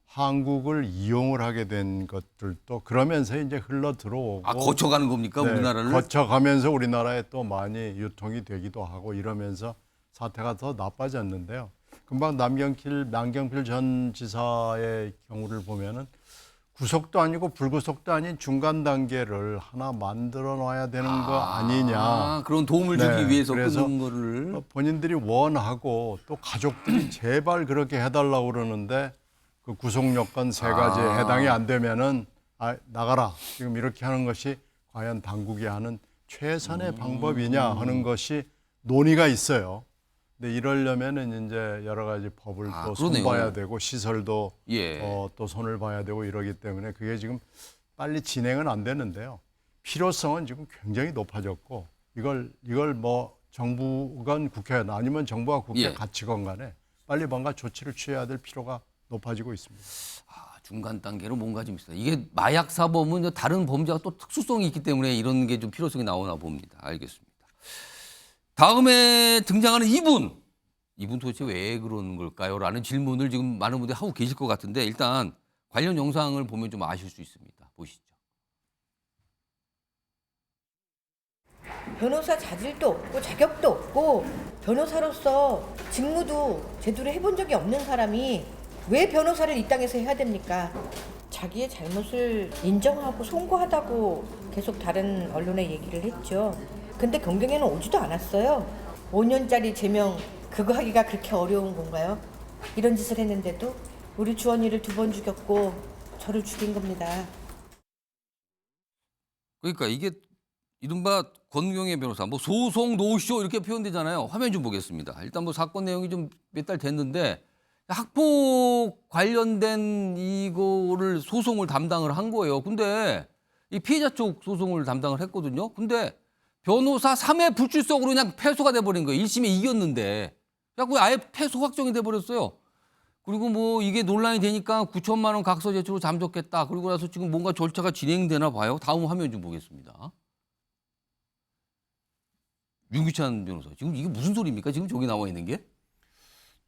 한국을 이용을 하게 된 것들도 그러면서 이제 흘러 들어오고 거쳐가는 겁니까 우리나라를? 거쳐가면서 우리나라에 또 많이 유통이 되기도 하고 이러면서 사태가 더 나빠졌는데요. 금방 남경필 전 지사의 경우를 보면은 구속도 아니고 불구속도 아닌 중간 단계를 하나 만들어 놔야 되는 거 아니냐. 그런 도움을 주기 위해서 끊는 거를. 본인들이 원하고 또 가족들이 제발 그렇게 해달라고 그러는데 그 구속 요건 3가지에 해당이 안 되면은 나가라. 지금 이렇게 하는 것이 과연 당국이 하는 최선의 방법이냐 하는 것이 논의가 있어요. 근데 이러려면은 이제 여러 가지 법을 또 손봐야 되고 시설도 또 손을 봐야 되고 이러기 때문에 그게 지금 빨리 진행은 안 되는데요. 필요성은 지금 굉장히 높아졌고 이걸 뭐 정부건 국회든 아니면 정부와 국회 가치건 간에 빨리 뭔가 조치를 취해야 될 필요가 높아지고 있습니다. 중간 단계로 뭔가 좀 있어요. 이게 마약 사범은 다른 범죄가 또 특수성이 있기 때문에 이런 게 좀 필요성이 나오나 봅니다. 알겠습니다. 다음에 등장하는 이분 도대체 왜 그런 걸까요? 라는 질문을 지금 많은 분들이 하고 계실 것 같은데 일단 관련 영상을 보면 좀 아실 수 있습니다. 보시죠. 변호사 자질도 없고 자격도 없고 변호사로서 직무도 제대로 해본 적이 없는 사람이 왜 변호사를 이 땅에서 해야 됩니까? 자기의 잘못을 인정하고 송구하다고 계속 다른 언론에 얘기를 했죠. 근데 경경에는 오지도 않았어요. 5년짜리 제명 그거 하기가 그렇게 어려운 건가요? 이런 짓을 했는데도 우리 주원이를 2번 죽였고 저를 죽인 겁니다. 그러니까 이게 이른바 권경의 변호사, 뭐 소송 노쇼 이렇게 표현되잖아요. 화면 좀 보겠습니다. 일단 뭐 사건 내용이 좀 몇 달 됐는데 학폭 관련된 이거를 소송을 담당을 한 거예요. 근데 이 피해자 쪽 소송을 담당을 했거든요. 근데 변호사 3회 불출석으로 그냥 패소가 돼버린 거예요. 1심에 이겼는데. 그래서 아예 패소 확정이 돼버렸어요. 그리고 뭐 이게 논란이 되니까 9천만 원 각서 제출로 잠적했다. 그리고 나서 지금 뭔가 절차가 진행되나 봐요. 다음 화면 좀 보겠습니다. 윤규찬 변호사, 지금 이게 무슨 소리입니까? 지금 저기 나와 있는 게?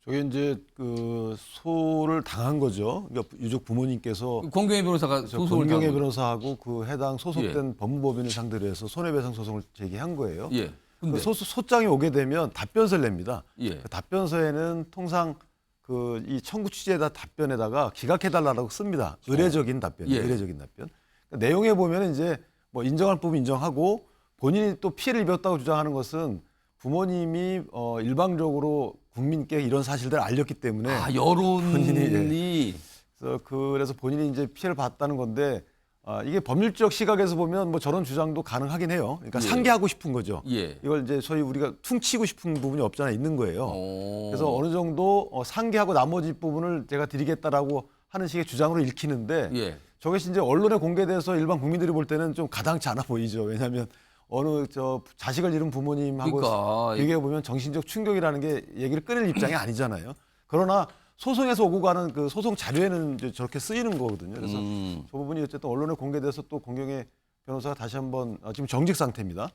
저게 이제 그 소를 당한 거죠. 그러니까 유족 부모님께서 권경의 변호사가 소송을 권경의 당한 변호사하고 그 해당 소속된 법무법인을 상대로 해서 손해배상 소송을 제기한 거예요. 예. 근데 그 소장이 오게 되면 답변서를 냅니다. 예. 그 답변서에는 통상 그 이 청구 취재에다 답변에다가 기각해달라고 씁니다. 의례적인 답변, 예. 의례적인 답변. 그러니까 내용에 보면 이제 뭐 인정할 부분 인정하고 본인이 또 피해를 입었다고 주장하는 것은 부모님이 일방적으로 국민께 이런 사실들을 알렸기 때문에 여론이 그래서 본인이 이제 피해를 봤다는 건데 이게 법률적 시각에서 보면 뭐 저런 주장도 가능하긴 해요. 그러니까 예. 상기하고 싶은 거죠. 예. 이걸 이제 소위 우리가 퉁치고 싶은 부분이 없잖아 있는 거예요. 그래서 어느 정도 상기하고 나머지 부분을 제가 드리겠다라고 하는 식의 주장으로 읽히는데 예. 저것이 이제 언론에 공개돼서 일반 국민들이 볼 때는 좀 가당치 않아 보이죠. 왜냐하면 어느 자식을 잃은 부모님하고 그러니까. 비교해 보면 정신적 충격이라는 게 얘기를 끊을 입장이 아니잖아요. 그러나 소송에서 오고 가는 그 소송 자료에는 이제 저렇게 쓰이는 거거든요. 그래서 저 부분이 어쨌든 언론에 공개돼서 또 권경의 변호사가 다시 한번 지금 정직 상태입니다.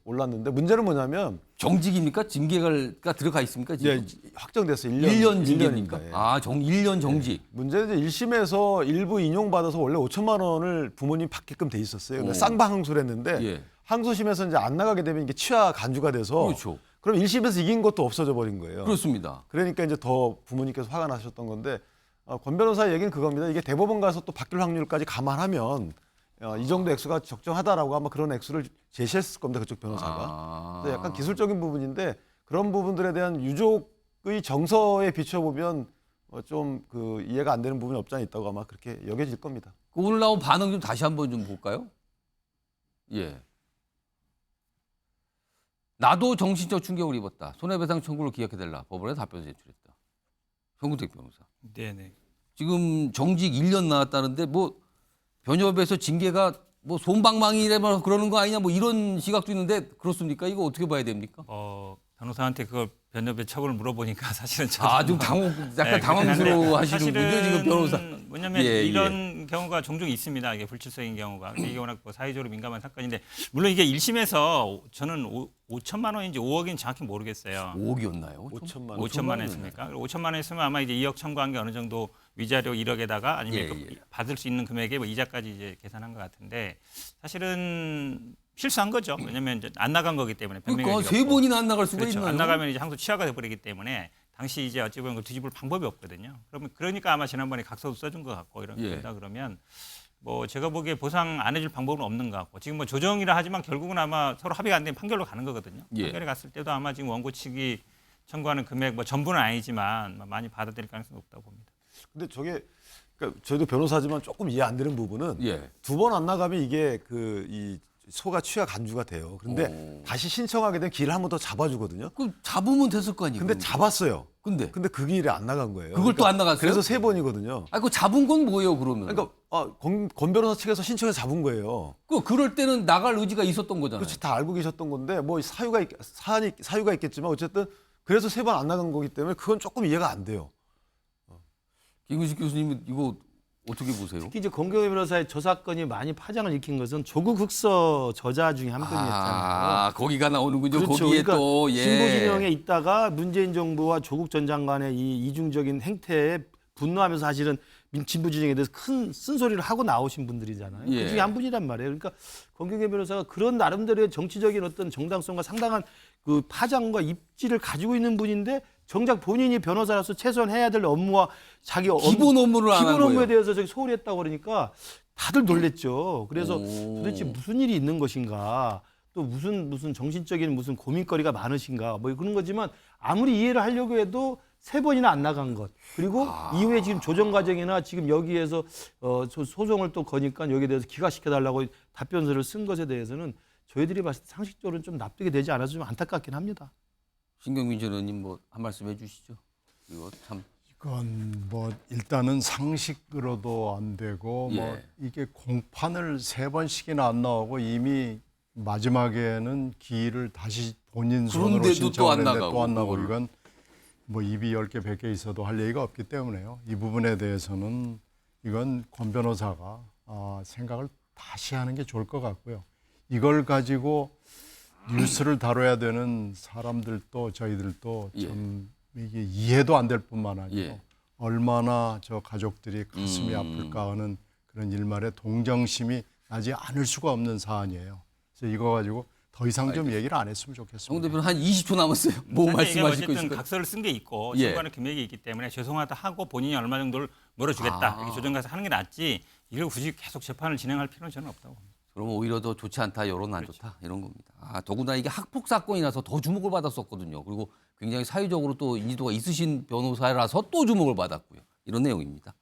올랐는데 문제는 뭐냐면 정직입니까? 징계가 들어가 있습니까? 지금? 예, 확정됐어요. 1년 징계입니까? 1년입니다. 예. 1년 정직. 문제는 이제 1심에서 일부 인용받아서 원래 5천만 원을 부모님 받게끔 돼 있었어요. 근데 쌍방항소를 했는데 예. 항소심에서 이제 안 나가게 되면 이게 치아 간주가 돼서 그렇죠. 그럼 1심에서 이긴 것도 없어져 버린 거예요. 그렇습니다. 그러니까 이제 더 부모님께서 화가 나셨던 건데 권 변호사의 얘기는 그겁니다. 이게 대법원 가서 또 바뀔 확률까지 감안하면 이 정도 액수가 적정하다라고 아마 그런 액수를 제시했을 겁니다. 그쪽 변호사가. 그래서 약간 기술적인 부분인데 그런 부분들에 대한 유족의 정서에 비춰보면 좀 그 이해가 안 되는 부분이 없지 않아 있다고 아마 그렇게 여겨질 겁니다. 오늘 나온 반응 좀 다시 한번 좀 볼까요? 예. 나도 정신적 충격을 입었다. 손해배상 청구를 기각해달라. 법원에 답변을 제출했다. 현근택 변호사. 네네. 지금 정직 1년 나왔다는데 뭐 변협에서 징계가 뭐 솜방망이래만 그러는 거 아니냐 뭐 이런 시각도 있는데 그렇습니까? 이거 어떻게 봐야 됩니까? 변호사한테 그걸 변협의 처벌을 물어보니까 사실은 저도 좀 약간 당황스러워 하시는군요, 지금 변호사. 뭐냐면 예, 이런 경우가 종종 있습니다. 이게 불출석인 경우가. 이게 워낙 뭐 사회적으로 민감한 사건인데 물론 이게 1심에서 저는 5천만 원인지 5억인지 정확히 모르겠어요. 5억이었나요? 5천만 원이었습니까? 5천만 원 했으면 아마 이제 2억 청구한 게 어느 정도 위자료 1억에다가 아니면 받을 수 있는 금액에 뭐 이자까지 이제 계산한 것 같은데 사실은 실수한 거죠. 왜냐하면 이제 안 나간 거기 때문에. 그러니까 세 번이나 안 나갈 수가 그렇죠. 있나요? 안 나가면 이제 항소 취하가 돼버리기 때문에 당시 이제 어찌 보면 그걸 뒤집을 방법이 없거든요. 그러니까 아마 지난번에 각서도 써준 것 같고 이런 거다 그러면 뭐 제가 보기에 보상 안 해줄 방법은 없는 것 같고 지금 뭐 조정이라 하지만 결국은 아마 서로 합의가 안 되면 판결로 가는 거거든요. 판결에 갔을 때도 아마 지금 원고 측이 청구하는 금액 뭐 전부는 아니지만 많이 받아들일 가능성이 높다고 봅니다. 근데 저게 그러니까 저희도 변호사지만 조금 이해 안 되는 부분은 두 번 안 나가면 이게 이 소가 취하 간주가 돼요. 그런데 다시 신청하게 되면 길을 한 번 더 잡아주거든요. 그럼 잡으면 됐을 거 아니에요? 근데 잡았어요. 근데 그 길에 안 나간 거예요. 그걸 또 안 나갔어요? 그래서 세 번이거든요. 그 잡은 건 뭐예요, 그러면? 그러니까 권 변호사 측에서 신청해서 잡은 거예요. 그럴 때는 나갈 의지가 있었던 거잖아요. 그렇지, 다 알고 계셨던 건데 뭐 사유가 있겠지만 어쨌든 그래서 세 번 안 나간 거기 때문에 그건 조금 이해가 안 돼요. 김은식 교수님은 이거 어떻게 보세요? 특히 이제 권경의 변호사의 저 사건이 많이 파장을 일으킨 것은 조국 흑서 저자 중에 한 분이었잖아요. 거기가 나오는군요. 그렇죠. 거기에 그러니까 또 진보 진영에 있다가 문재인 정부와 조국 전 장관의 이 이중적인 행태에 분노하면서 사실은 진보 진영에 대해서 큰 쓴소리를 하고 나오신 분들이잖아요. 그 중에 한 분이란 말이에요. 그러니까 권경의 변호사가 그런 나름대로의 정치적인 어떤 정당성과 상당한 그 파장과 입지를 가지고 있는 분인데 정작 본인이 변호사로서 최소한 해야 될 업무와 자기 기본 업무를 안 한 기본 업무에 거예요. 대해서 저기 소홀히 했다고 그러니까 다들 놀랬죠. 그래서 도대체 무슨 일이 있는 것인가, 또 무슨 정신적인 무슨 고민거리가 많으신가 뭐 그런 거지만 아무리 이해를 하려고 해도 3번이나 안 나간 것. 그리고 이후에 지금 조정 과정이나 지금 여기에서 소송을 또 거니까 여기에 대해서 기각시켜달라고 답변서를 쓴 것에 대해서는 저희들이 봤을 때 상식적으로는 좀 납득이 되지 않아서 좀 안타깝긴 합니다. 신경민 전 의원님 뭐 한 말씀 해주시죠. 이거 참. 이건 뭐 일단은 상식으로도 안 되고 예. 뭐 이게 공판을 3번씩이나 안 나오고 이미 마지막에는 기일을 다시 본인 손으로 그런데도 또 안 신청하는데 나가고, 또 안 나오고 그걸. 이건 뭐 입이 10개 100개 있어도 할 얘기가 없기 때문에요. 이 부분에 대해서는 이건 권 변호사가 생각을 다시 하는 게 좋을 것 같고요. 이걸 가지고 뉴스를 다뤄야 되는 사람들도 저희들도 참 이게 이해도 안 될 뿐만 아니고 얼마나 저 가족들이 가슴이 아플까 하는 그런 일말의 동정심이 나지 않을 수가 없는 사안이에요. 그래서 이거 가지고 더 이상 좀 얘기를 안 했으면 좋겠습니다. 정 대표는 한 20초 남았어요. 뭐 말씀하실 거 어쨌든 있을까요? 각서를 쓴 게 있고 예. 신고하는 금액이 있기 때문에 죄송하다 하고 본인이 얼마 정도를 물어주겠다 이렇게 조정가서 하는 게 낫지 이걸 굳이 계속 재판을 진행할 필요는 저는 없다고 봅니다. 그럼 오히려 더 좋지 않다, 여론 안 좋다 이런 겁니다. 더구나 이게 학폭 사건이라서 더 주목을 받았었거든요. 그리고 굉장히 사회적으로 또 인지도가 있으신 변호사라서 또 주목을 받았고요. 이런 내용입니다.